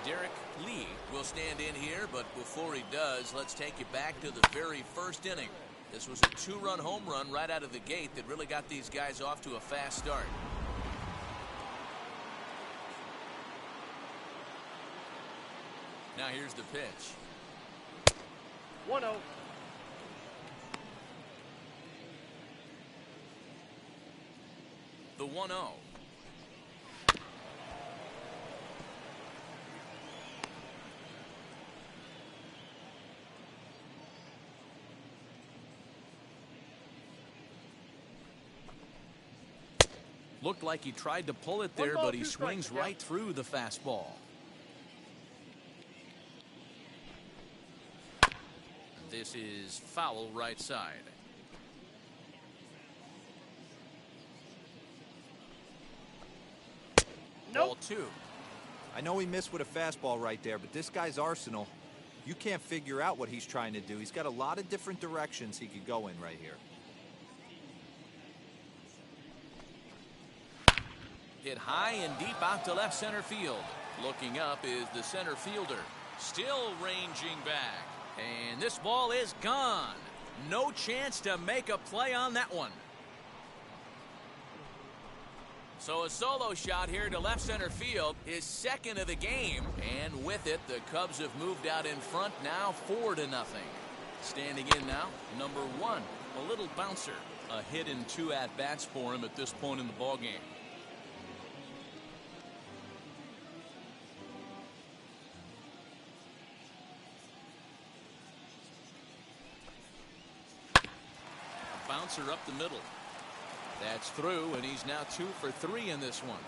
Speaker 1: Derek Lee will stand in here, but before he does, let's take you back to the very first inning. This was a two-run home run right out of the gate that really got these guys off to a fast start. Now here's the pitch.
Speaker 4: 1-0.
Speaker 1: The 1-0. Looked like he tried to pull it there, but he swings right through the fastball. This is foul right side. Ball 2.
Speaker 3: I know he missed with a fastball right there, but this guy's arsenal, you can't figure out what he's trying to do. He's got a lot of different directions he could go in right here.
Speaker 1: Hit high and deep out to left center field. Looking up is the center fielder. Still ranging back. And this ball is gone. No chance to make a play on that one. So a solo shot here to left center field, his second of the game. And with it, the Cubs have moved out in front now 4-0. Standing in now, number 1, a little bouncer. A hit and 2 at-bats for him at this point in the ballgame. Bouncer up the middle. That's through, and he's now 2 for 3 in this one.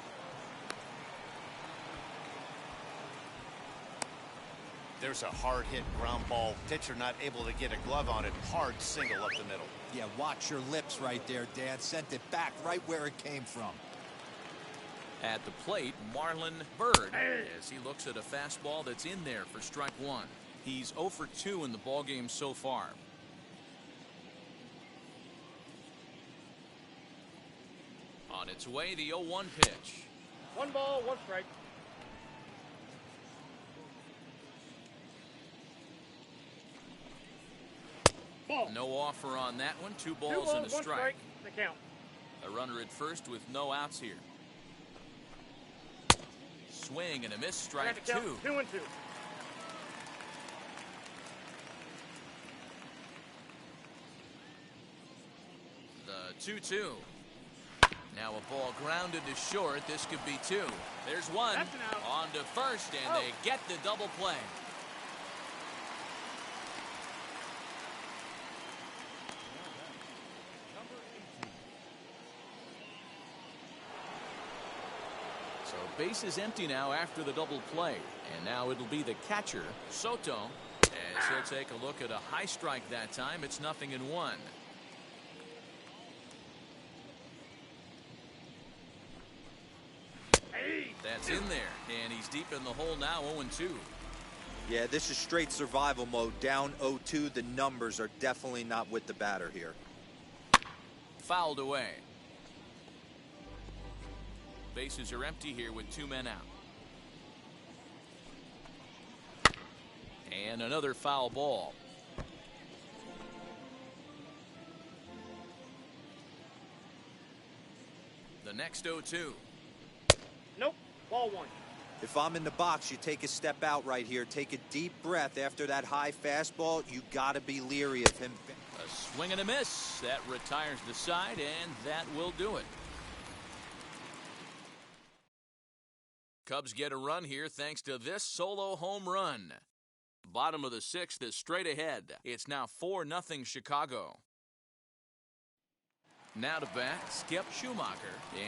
Speaker 2: There's a hard hit ground ball. Pitcher not able to get a glove on it. Hard single up the middle.
Speaker 3: Yeah, watch your lips right there, Dan. Sent it back right where it came from.
Speaker 1: At the plate, Marlon Byrd, as he looks at a fastball that's in there for strike 1. He's 0 for 2 in the ballgame so far. On its way, the 0-1 pitch.
Speaker 4: 1 ball, 1 strike. Ball.
Speaker 1: No offer on that one. 2 balls and a
Speaker 4: 1
Speaker 1: strike.
Speaker 4: The count.
Speaker 1: A runner at first with no outs here. Swing and a miss. Strike 2.
Speaker 4: 2 and 2.
Speaker 1: The 2-2. Now a ball grounded to short. This could be 2. There's 1.
Speaker 4: That's an out.
Speaker 1: On to first, and they get the double play. So base is empty now after the double play. And now it'll be the catcher, Soto, as he'll take a look at a high strike that time. It's 0-1. That's in there, and he's deep in the hole now, 0-2.
Speaker 3: Yeah, this is straight survival mode. Down 0-2. The numbers are definitely not with the batter here.
Speaker 1: Fouled away. Bases are empty here with 2 men out. And another foul ball. The next 0-2.
Speaker 4: Nope. Ball 1.
Speaker 3: If I'm in the box, you take a step out right here. Take a deep breath after that high fastball. You got to be leery of him.
Speaker 1: A swing and a miss. That retires the side, and that will do it. Cubs get a run here thanks to this solo home run. Bottom of the sixth is straight ahead. It's now 4-0 Chicago. Now to bat, Skip Schumacher.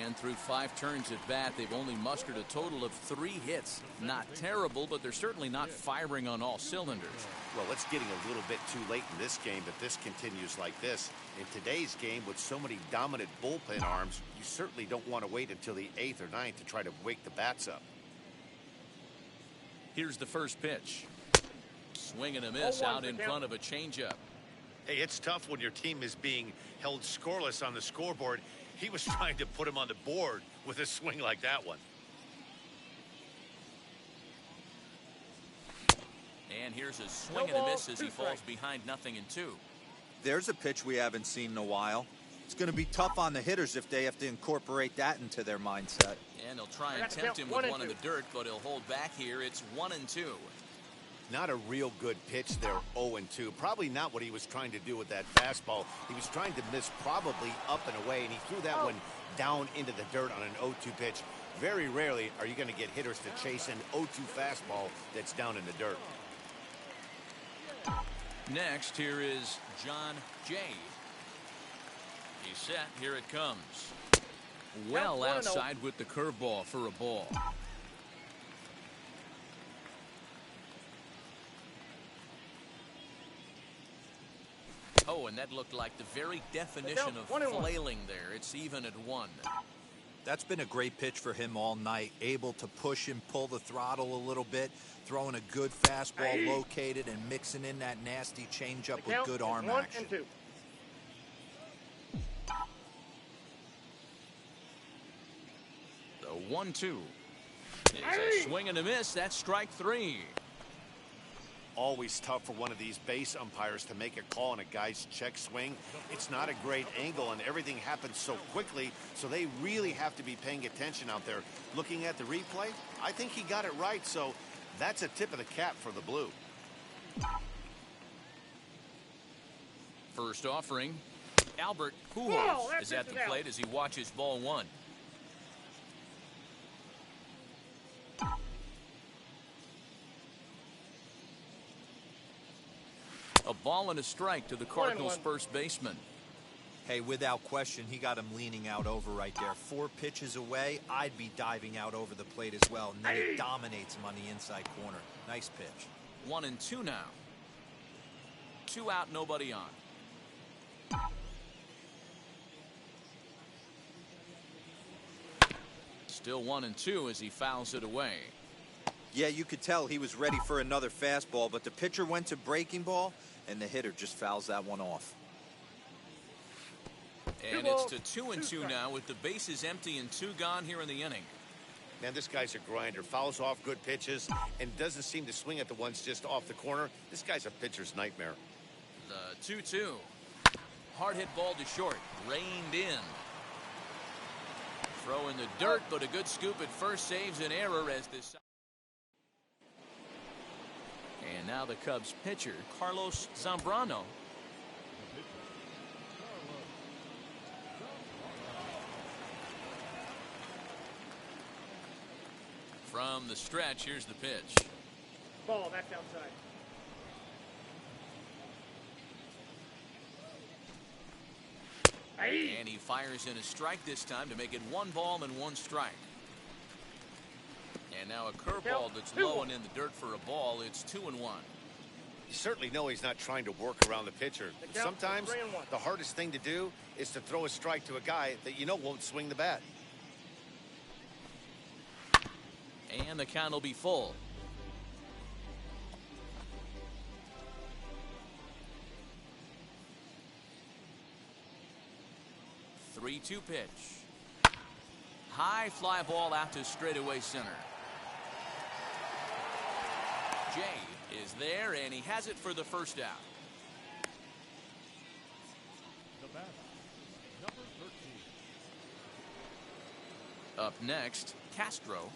Speaker 1: And through 5 turns at bat, they've only mustered a total of 3 hits. Not terrible, but they're certainly not firing on all cylinders.
Speaker 2: Well, it's getting a little bit too late in this game, but this continues like this. In today's game, with so many dominant bullpen arms, you certainly don't want to wait until the 8th or 9th to try to wake the bats up.
Speaker 1: Here's the first pitch. Swing and a miss out in front of a changeup.
Speaker 5: Hey, it's tough when your team is being held scoreless on the scoreboard. He was trying to put him on the board with a swing like that one.
Speaker 1: And here's a swing and a miss as he falls behind 0-2.
Speaker 3: There's a pitch we haven't seen in a while. It's going to be tough on the hitters if they have to incorporate that into their mindset.
Speaker 1: And they'll try and tempt him with one in the dirt, but he'll hold back here. It's 1-2.
Speaker 2: Not a real good pitch there, 0-2. Probably not what he was trying to do with that fastball. He was trying to miss probably up and away, and he threw that one down into the dirt on an 0-2 pitch. Very rarely are you going to get hitters to chase an 0-2 fastball that's down in the dirt.
Speaker 1: Next, here is John Jay. He's set. Here it comes. Well outside with the curveball for a ball. Oh, and that looked like the very definition of flailing there. It's even at 1.
Speaker 3: That's been a great pitch for him all night. Able to push and pull the throttle a little bit, throwing a good fastball located and mixing in that nasty changeup with good arm action.
Speaker 1: The 1-2. It's a swing and a miss. That's strike 3.
Speaker 2: Always tough for one of these base umpires to make a call on a guy's check swing. It's not a great angle, and everything happens so quickly, so they really have to be paying attention out there. Looking at the replay, I think he got it right, so that's a tip of the cap for the Blue.
Speaker 1: First offering, Albert Pujols is at the plate as he watches ball 1. A ball and a strike to the Cardinals' first baseman.
Speaker 3: Hey, without question, he got him leaning out over right there. 4 pitches away, I'd be diving out over the plate as well. And then he dominates him on the inside corner. Nice pitch.
Speaker 1: 1-2 now. 2 out, nobody on. Still 1-2 as he fouls it away.
Speaker 3: Yeah, you could tell he was ready for another fastball, but the pitcher went to breaking ball, and the hitter just fouls that one off.
Speaker 1: And it's to 2-2 now with the bases empty and 2 gone here in the inning.
Speaker 5: Man, this guy's a grinder. Fouls off good pitches and doesn't seem to swing at the ones just off the corner. This guy's a pitcher's nightmare.
Speaker 1: The 2-2. Hard hit ball to short. Reined in. Throw in the dirt, but a good scoop at first saves an error as this. And now the Cubs pitcher, Carlos Zambrano. From the stretch, here's the pitch.
Speaker 4: Ball, that's outside.
Speaker 1: And he fires in a strike this time to make it 1 ball and 1 strike. And now a curveball that's low and in the dirt for a ball. It's 2-1.
Speaker 5: You certainly know he's not trying to work around the pitcher. Sometimes the hardest thing to do is to throw a strike to a guy that you know won't swing the bat.
Speaker 1: And the count will be full. The 3-2 pitch. High fly ball out to straightaway center. Jay is there, and he has it for the first out.
Speaker 4: The batter, number 13.
Speaker 1: Up next, Castro.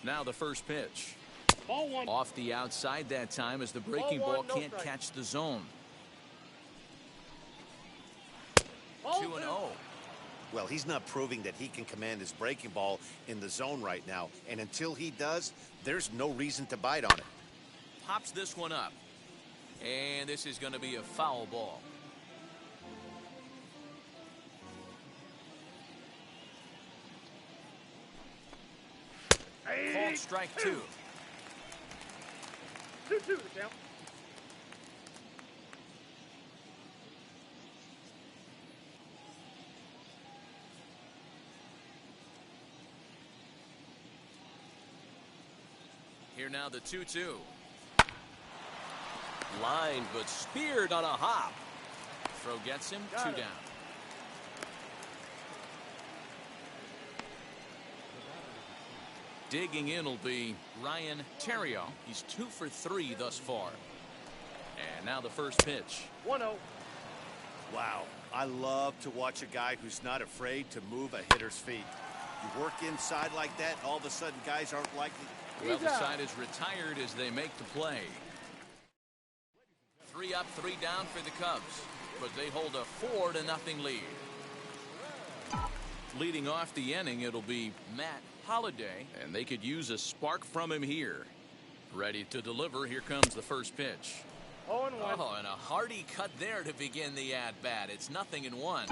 Speaker 1: Now the first pitch.
Speaker 4: Ball 1.
Speaker 1: Off the outside that time as the breaking ball can't catch the zone. 2-0.
Speaker 2: Well, he's not proving that he can command his breaking ball in the zone right now. And until he does, there's no reason to bite on it.
Speaker 1: Pops this one up. And this is going to be a foul ball. Called strike 2.
Speaker 4: 2-2 the count.
Speaker 1: Here now the 2-2. Line but speared on a hop. Throw gets him.
Speaker 4: Got
Speaker 1: 2
Speaker 4: it.
Speaker 1: down. Digging in will be Ryan Terrio. He's 2 for 3 thus far. And now the first pitch.
Speaker 4: 1-0.
Speaker 2: Wow, I love to watch a guy who's not afraid to move a hitter's feet. You work inside like that, all of a sudden guys aren't likely.
Speaker 1: Well, the side is retired as they make the play. 3 up, 3 down for the Cubs, but they hold a 4-0 lead. Leading off the inning, it'll be Matt Holliday, and they could use a spark from him here. Ready to deliver. Here comes the first pitch.
Speaker 4: 0-1.
Speaker 1: Oh, and a hearty cut there to begin the at-bat. It's 0-1.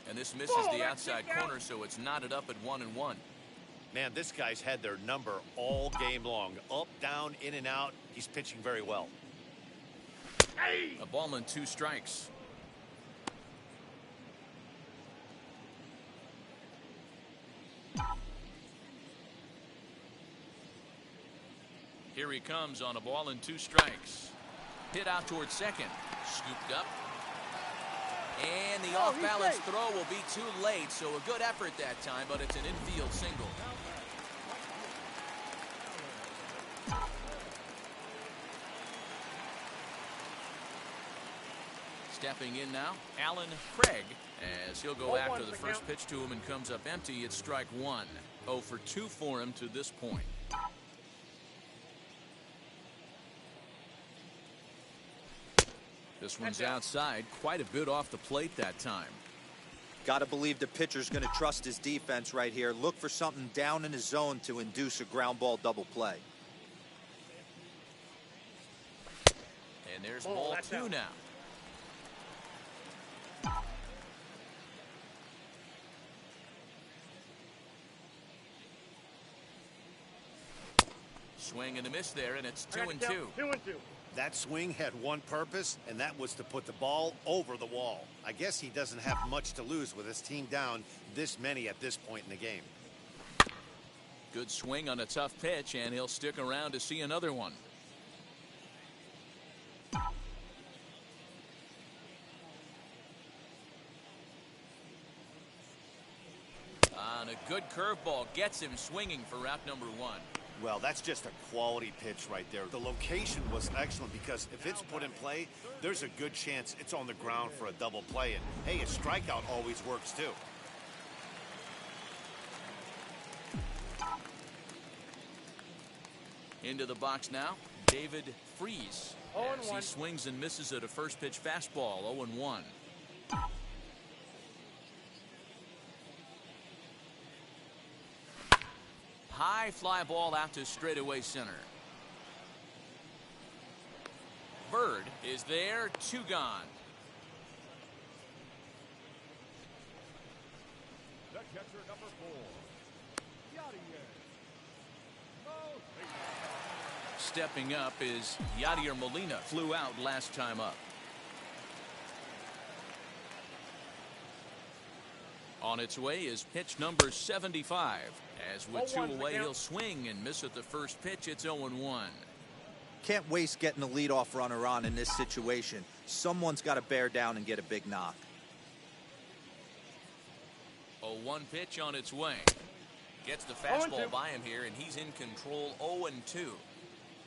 Speaker 1: And this misses the outside corner, so it's knotted up at 1-1.
Speaker 2: Man, this guy's had their number all game long. Up, down, in and out. He's pitching very well.
Speaker 1: A ball and 2 strikes. Here he comes on a ball and 2 strikes. Hit out towards second. Scooped up. And the off-balance throw will be too late, so a good effort that time, but it's an infield single. Stepping in now, Alan Craig, as he'll go after the first pitch to him and comes up empty. It's strike 1. 0 for 2 for him to this point. This one's outside, quite a bit off the plate that time.
Speaker 3: Got to believe the pitcher's going to trust his defense right here. Look for something down in his zone to induce a ground ball double play.
Speaker 1: And there's ball 2 now. Swing and a miss there, and it's 2-2.
Speaker 4: 2-2.
Speaker 2: That swing had one purpose, and that was to put the ball over the wall. I guess he doesn't have much to lose with his team down this many at this point in the game.
Speaker 1: Good swing on a tough pitch, and he'll stick around to see another one. On a good curveball, gets him swinging for route number 1.
Speaker 2: Well, that's just a quality pitch right there. The location was excellent because if it's put in play, there's a good chance it's on the ground for a double play. And, hey, a strikeout always works, too.
Speaker 1: Into the box now, David Freese. As he swings and misses at a first pitch fastball, 0-1. High fly ball out to straightaway center. Bird is there, 2 gone.
Speaker 4: The catcher, number 4, Yadier Molina.
Speaker 1: Stepping up is Yadier Molina. Flew out last time up. On its way is pitch number 75. As with 2 away, he'll swing and miss at the first pitch. It's 0-1.
Speaker 3: Can't waste getting the leadoff runner on in this situation. Someone's got to bear down and get a big knock.
Speaker 1: 0-1 pitch on its way. Gets the fastball by him here, and he's in control. 0-2.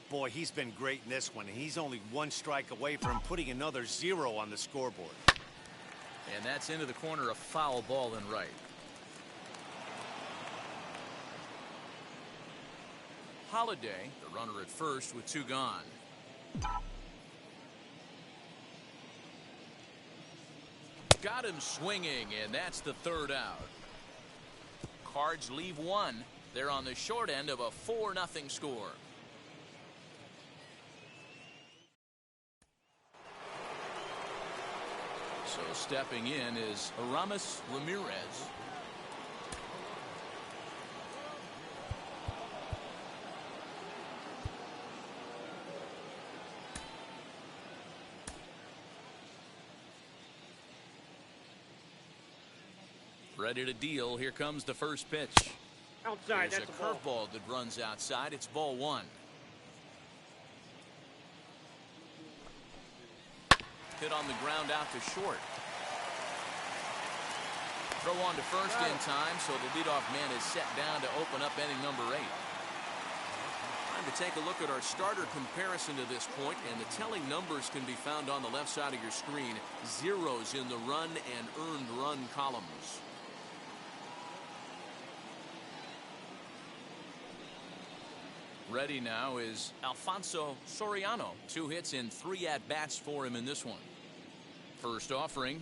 Speaker 2: Boy, he's been great in this one. And he's only 1 strike away from putting another 0 on the scoreboard.
Speaker 1: And that's into the corner, a foul ball and right. Holliday, the runner at first with 2 gone. got him swinging, and that's the third out. Cards leave one. They're on the short end of a 4-0 score. So stepping in is Aramis Ramirez. Ready to deal. Here comes the first pitch.
Speaker 4: Outside,
Speaker 1: There's
Speaker 4: that's
Speaker 1: a curveball that runs outside. It's ball one. Hit on the ground out to short. Throw on to first in time, so the leadoff man is set down to open up inning number 8. Time to take a look at our starter comparison to this point, and the telling numbers can be found on the left side of your screen. Zeros in the run and earned run columns. Ready now is Alfonso Soriano. 2 hits and 3 at-bats for him in this one. First offering.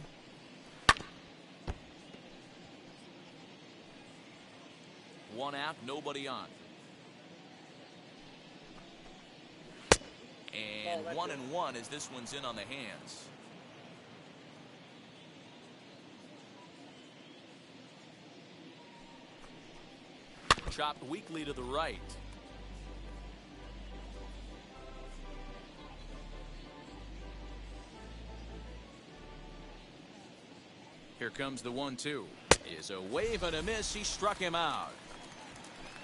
Speaker 1: One out, nobody on. And 1-1 as this one's in on the hands. Chopped weakly to the right. Here comes the 1-2. Is a wave and a miss. He struck him out.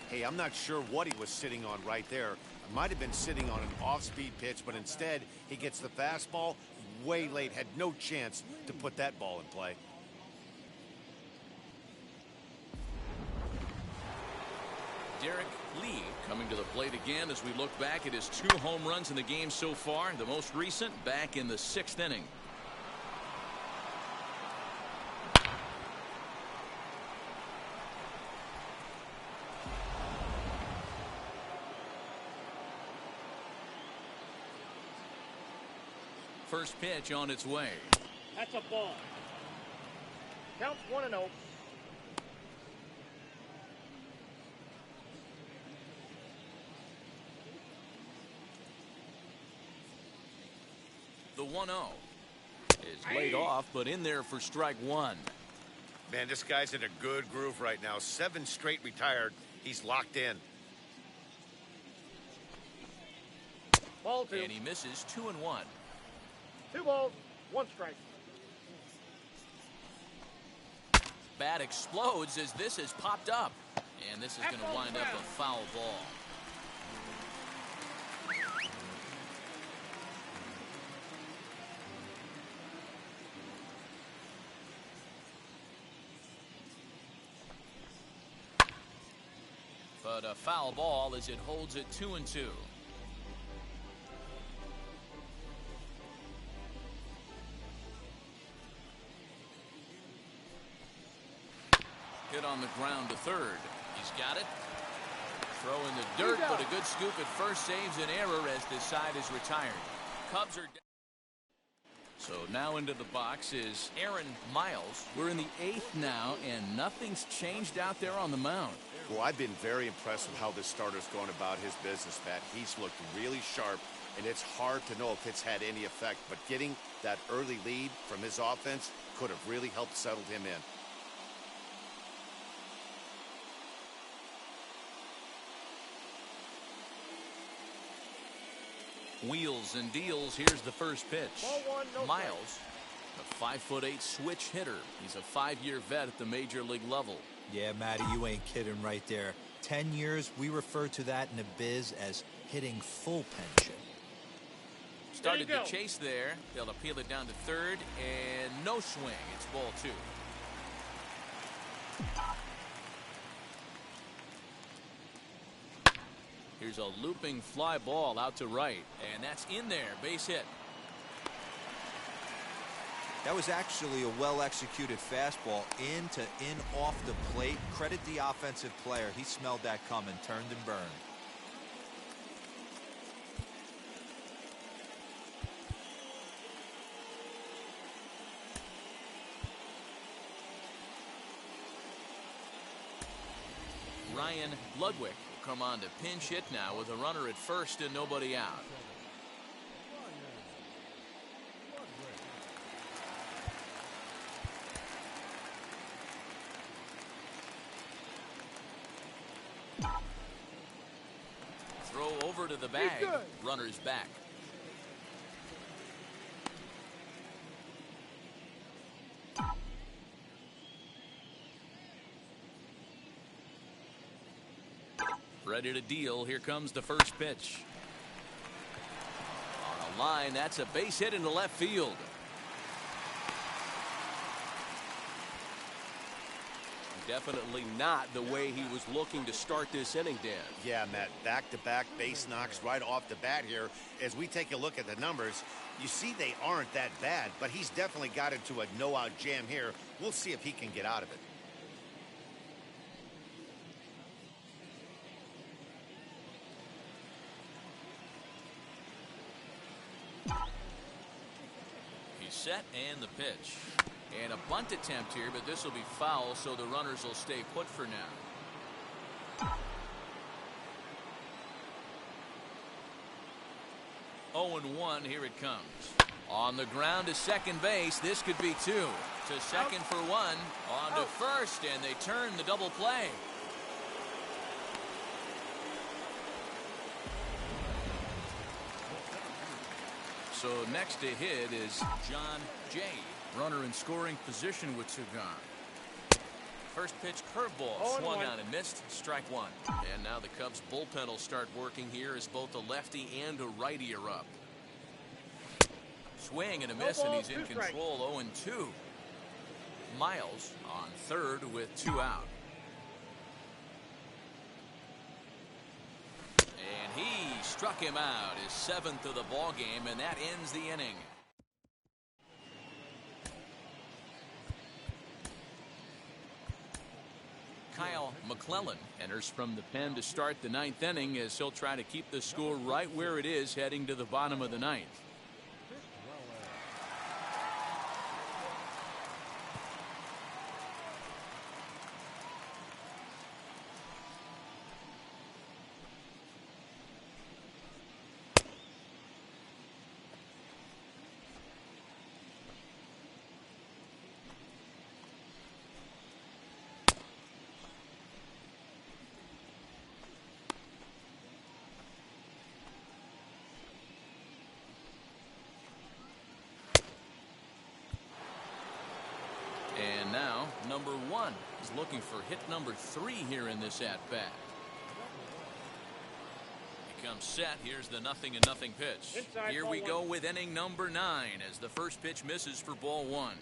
Speaker 2: Hey, I'm not sure what he was sitting on right there. It might have been sitting on an off-speed pitch, but instead he gets the fastball way late. Had no chance to put that ball in play.
Speaker 1: Derek Lee coming to the plate again as we look back at his 2 home runs in the game so far. The most recent back in the 6th inning. First pitch on its way.
Speaker 4: That's a ball. Counts 1-0.
Speaker 1: – The 1-0 is laid off, but in there for strike 1.
Speaker 5: Man, this guy's in a good groove right now. 7 straight retired. He's locked in.
Speaker 4: Ball 2.
Speaker 1: And he misses 2-1.
Speaker 4: 2 balls, 1 strike.
Speaker 1: Bat explodes as this has popped up. And this is going to wind up a foul ball. But a foul ball as it holds it 2-2. Hit on the ground to third. He's got it. Throw in the dirt, but a good scoop at first saves an error as this side is retired. Cubs are down. So now into the box is Aaron Miles. We're in the 8th now, and nothing's changed out there on the mound.
Speaker 2: Well, I've been very impressed with how this starter's going about his business, Matt. He's looked really sharp, and it's hard to know if it's had any effect, but getting that early lead from his offense could have really helped settle him in.
Speaker 1: Wheels and deals. Here's the first pitch.
Speaker 4: Ball 1, no
Speaker 1: Miles, a 5'8" switch hitter. He's a 5-year vet at the major league level.
Speaker 3: Yeah, Matty, you ain't kidding right there. 10 years, we refer to that in the biz as hitting full pension.
Speaker 1: Started to chase there. They'll appeal it down to third, and no swing. It's ball 2. Here's a looping fly ball out to right, and that's in there. Base hit.
Speaker 3: That was actually a well-executed fastball in off the plate. Credit the offensive player. He smelled that coming, turned and burned.
Speaker 1: Ryan Ludwig will come on to pinch hit now with a runner at first and nobody out. Throw over to the bag. Runner's back. Ready to deal. Here comes the first pitch. On a line, that's a base hit into left field. Definitely not the way he was looking to start this inning, Dan.
Speaker 2: Yeah, Matt, back-to-back base knocks right off the bat here. As we take a look at the numbers, you see they aren't that bad, but he's definitely got into a no-out jam here. We'll see if he can get out of it.
Speaker 1: He's set and the pitch. And a bunt attempt here, but this will be foul, so the runners will stay put for now. 0-1, here it comes. On the ground to second base, this could be two. To second for one, on to first, and they turn the double play. So next to hit is John Jay. Runner in scoring position with two gone. First pitch curveball swung on and missed. Strike one. And now the Cubs bullpen will start working here as both a lefty and a righty are up. Swing and a miss, and he's in control. 0-2. Miles on third with two out. And he struck him out, his seventh of the ball game, and that ends the inning. Kyle McClellan enters from the pen to start the ninth inning as he'll try to keep the score right where it is heading to the bottom of the ninth. And now, number one is looking for hit number 3 here in this at-bat. He comes set. Here's the 0-0 pitch. Here we go with inning number 9 as the first pitch misses for ball 1.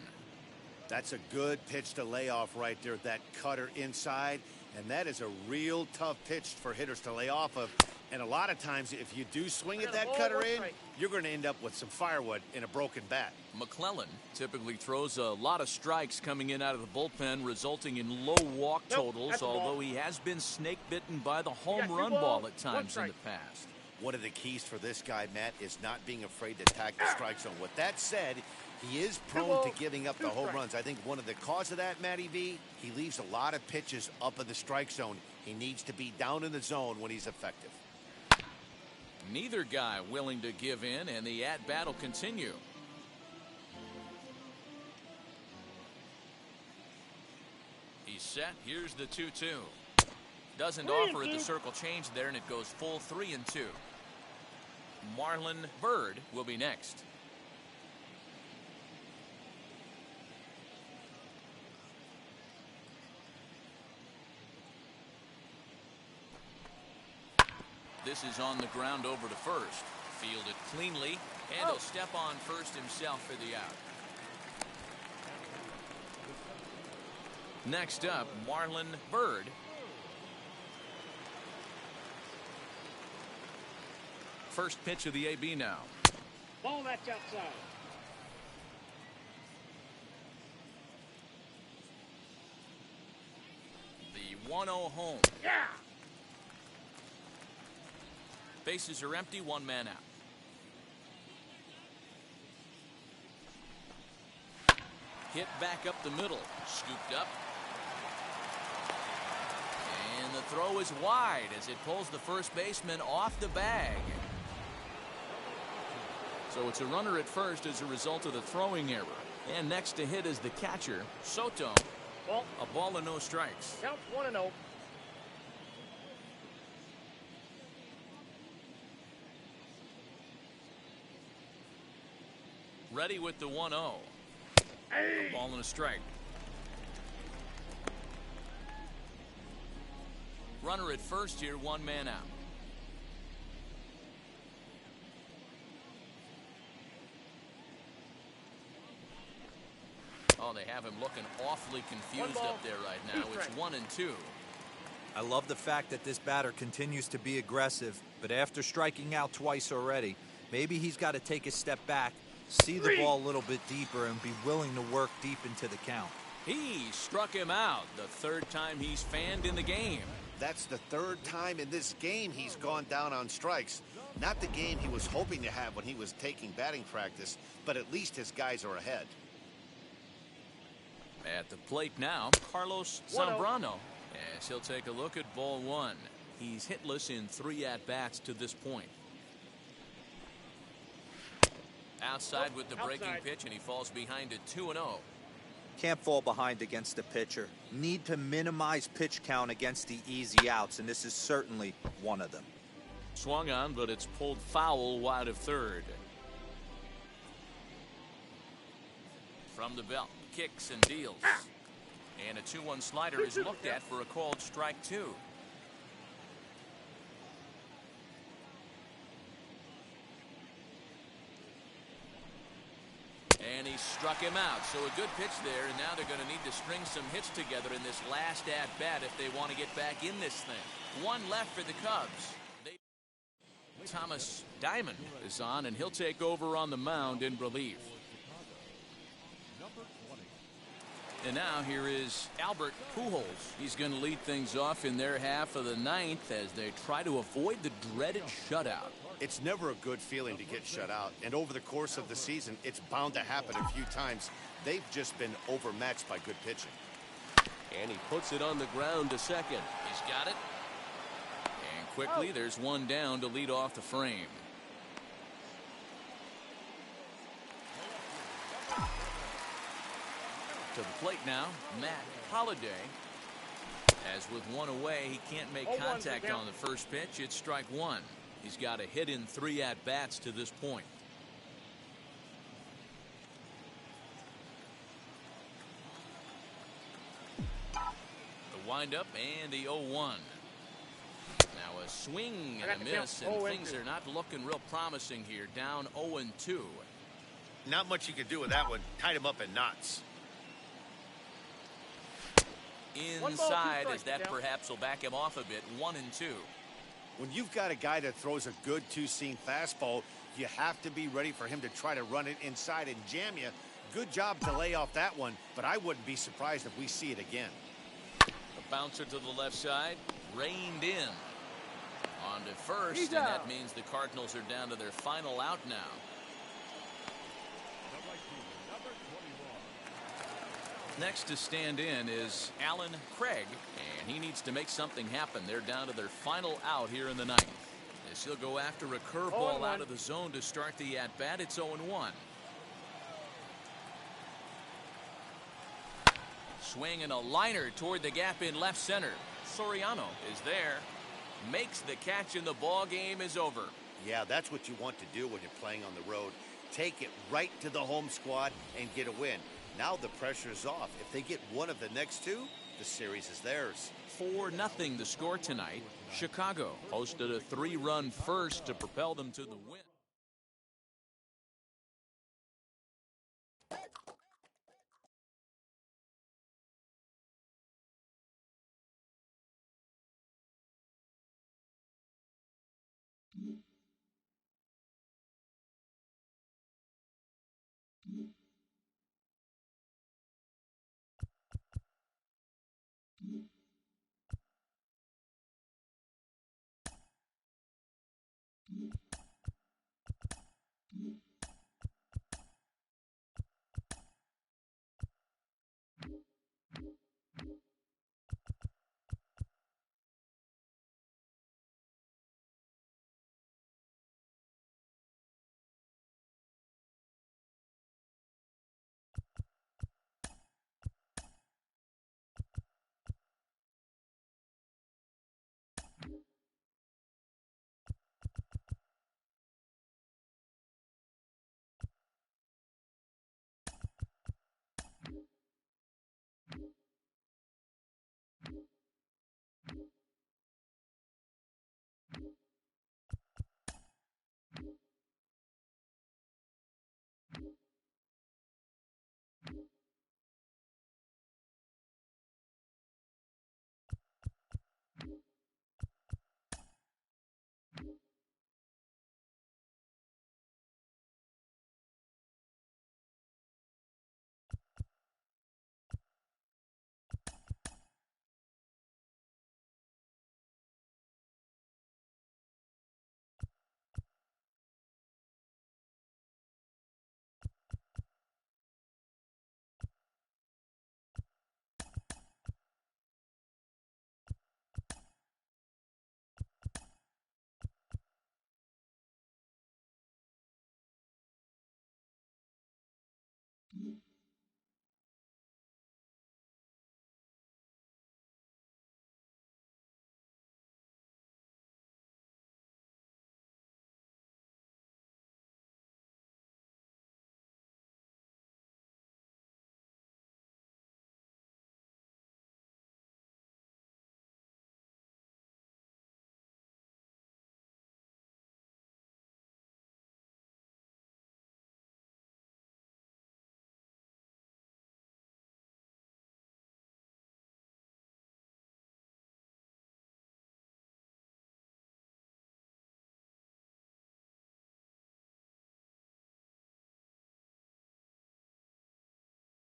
Speaker 2: That's a good pitch to lay off right there, that cutter inside. And that is a real tough pitch for hitters to lay off of. And a lot of times, if you do swing at that cutter in, you're going to end up with some firewood in a broken bat.
Speaker 1: McClellan typically throws a lot of strikes coming in out of the bullpen, resulting in low walk totals, although he has been snake bitten by the home run ball at times in the past.
Speaker 2: One of the keys for this guy, Matt, is not being afraid to attack the strike zone. With that said, he is prone to giving up the home runs. I think one of the cause of that, Matty V, he leaves a lot of pitches up in the strike zone. He needs to be down in the zone when he's effective.
Speaker 1: Neither guy willing to give in, and the at-bat will continue. He's set. Here's the 2-2. Doesn't offer at the circle change there, and it goes full 3-2. Marlon Byrd will be next. This is on the ground over to first. Fielded cleanly, and he'll step on first himself for the out. Next up, Marlon Byrd. First pitch of the AB now.
Speaker 4: Ball that's outside.
Speaker 1: The 1-0 home.
Speaker 4: Yeah.
Speaker 1: Bases are empty, one man out. Hit back up the middle. Scooped up. And the throw is wide as it pulls the first baseman off the bag. So it's a runner at first as a result of the throwing error. And next to hit is the catcher, Soto.
Speaker 4: Ball.
Speaker 1: A ball and no strikes.
Speaker 4: Count 1-0.
Speaker 1: Ready with the 1-0.
Speaker 4: Hey.
Speaker 1: A ball and a strike. Runner at first here, one man out. Oh, they have him looking awfully confused up there right now. It's 1-2.
Speaker 3: I love the fact that this batter continues to be aggressive, but after striking out twice already, maybe he's got to take a step back, see the ball a little bit deeper, and be willing to work deep into the count.
Speaker 1: He struck him out the third time he's fanned in the game.
Speaker 2: That's the third time in this game he's gone down on strikes. Not the game he was hoping to have when he was taking batting practice, but at least his guys are ahead.
Speaker 1: At the plate now, Carlos Zambrano, as he'll take a look at ball one. He's hitless in 3 at-bats to this point. Outside with the breaking pitch, and he falls behind at 2-0.
Speaker 3: Can't fall behind against the pitcher. Need to minimize pitch count against the easy outs, and this is certainly one of them.
Speaker 1: Swung on, but it's pulled foul wide of third. From the belt, kicks and deals. And a 2-1 slider is looked at for a called strike 2. And he struck him out. So a good pitch there, and now they're going to need to string some hits together in this last at-bat if they want to get back in this thing. One left for the Cubs. Thomas Diamond is on, and he'll take over on the mound in relief. And now here is Albert Pujols. He's going to lead things off in their half of the ninth as they try to avoid the dreaded shutout.
Speaker 2: It's never a good feeling to get shut out, and over the course of the season, it's bound to happen a few times. They've just been overmatched by good pitching.
Speaker 1: And he puts it on the ground to second. He's got it. And quickly, there's one down to lead off the frame. To the plate now, Matt Holliday. As with one away, he can't make contact on the first pitch. It's strike one. He's got a hit in 3 at-bats to this point. The windup and the 0-1. Now a swing and a miss, and things are not looking real promising here. Down 0-2.
Speaker 5: Not much you could do with that one. Tied him up in knots.
Speaker 1: Inside, as that perhaps will back him off a bit. 1-2.
Speaker 2: When you've got a guy that throws a good two-seam fastball, you have to be ready for him to try to run it inside and jam you. Good job to lay off that one, but I wouldn't be surprised if we see it again.
Speaker 1: A bouncer to the left side, reined in. On to first, and that means the Cardinals are down to their final out now. Next to stand in is Alan Craig, and he needs to make something happen. They're down to their final out here in the ninth. As he'll go after a curveball out of the zone to start the at-bat. It's 0-1. Swing and a liner toward the gap in left center. Soriano is there. Makes the catch, and the ball game is over.
Speaker 2: Yeah, that's what you want to do when you're playing on the road. Take it right to the home squad and get a win. Now the pressure's off. If they get one of the next two, the series is theirs.
Speaker 1: 4-0 the score tonight. Chicago posted a 3-run first to propel them to the win.
Speaker 7: Mm-hmm.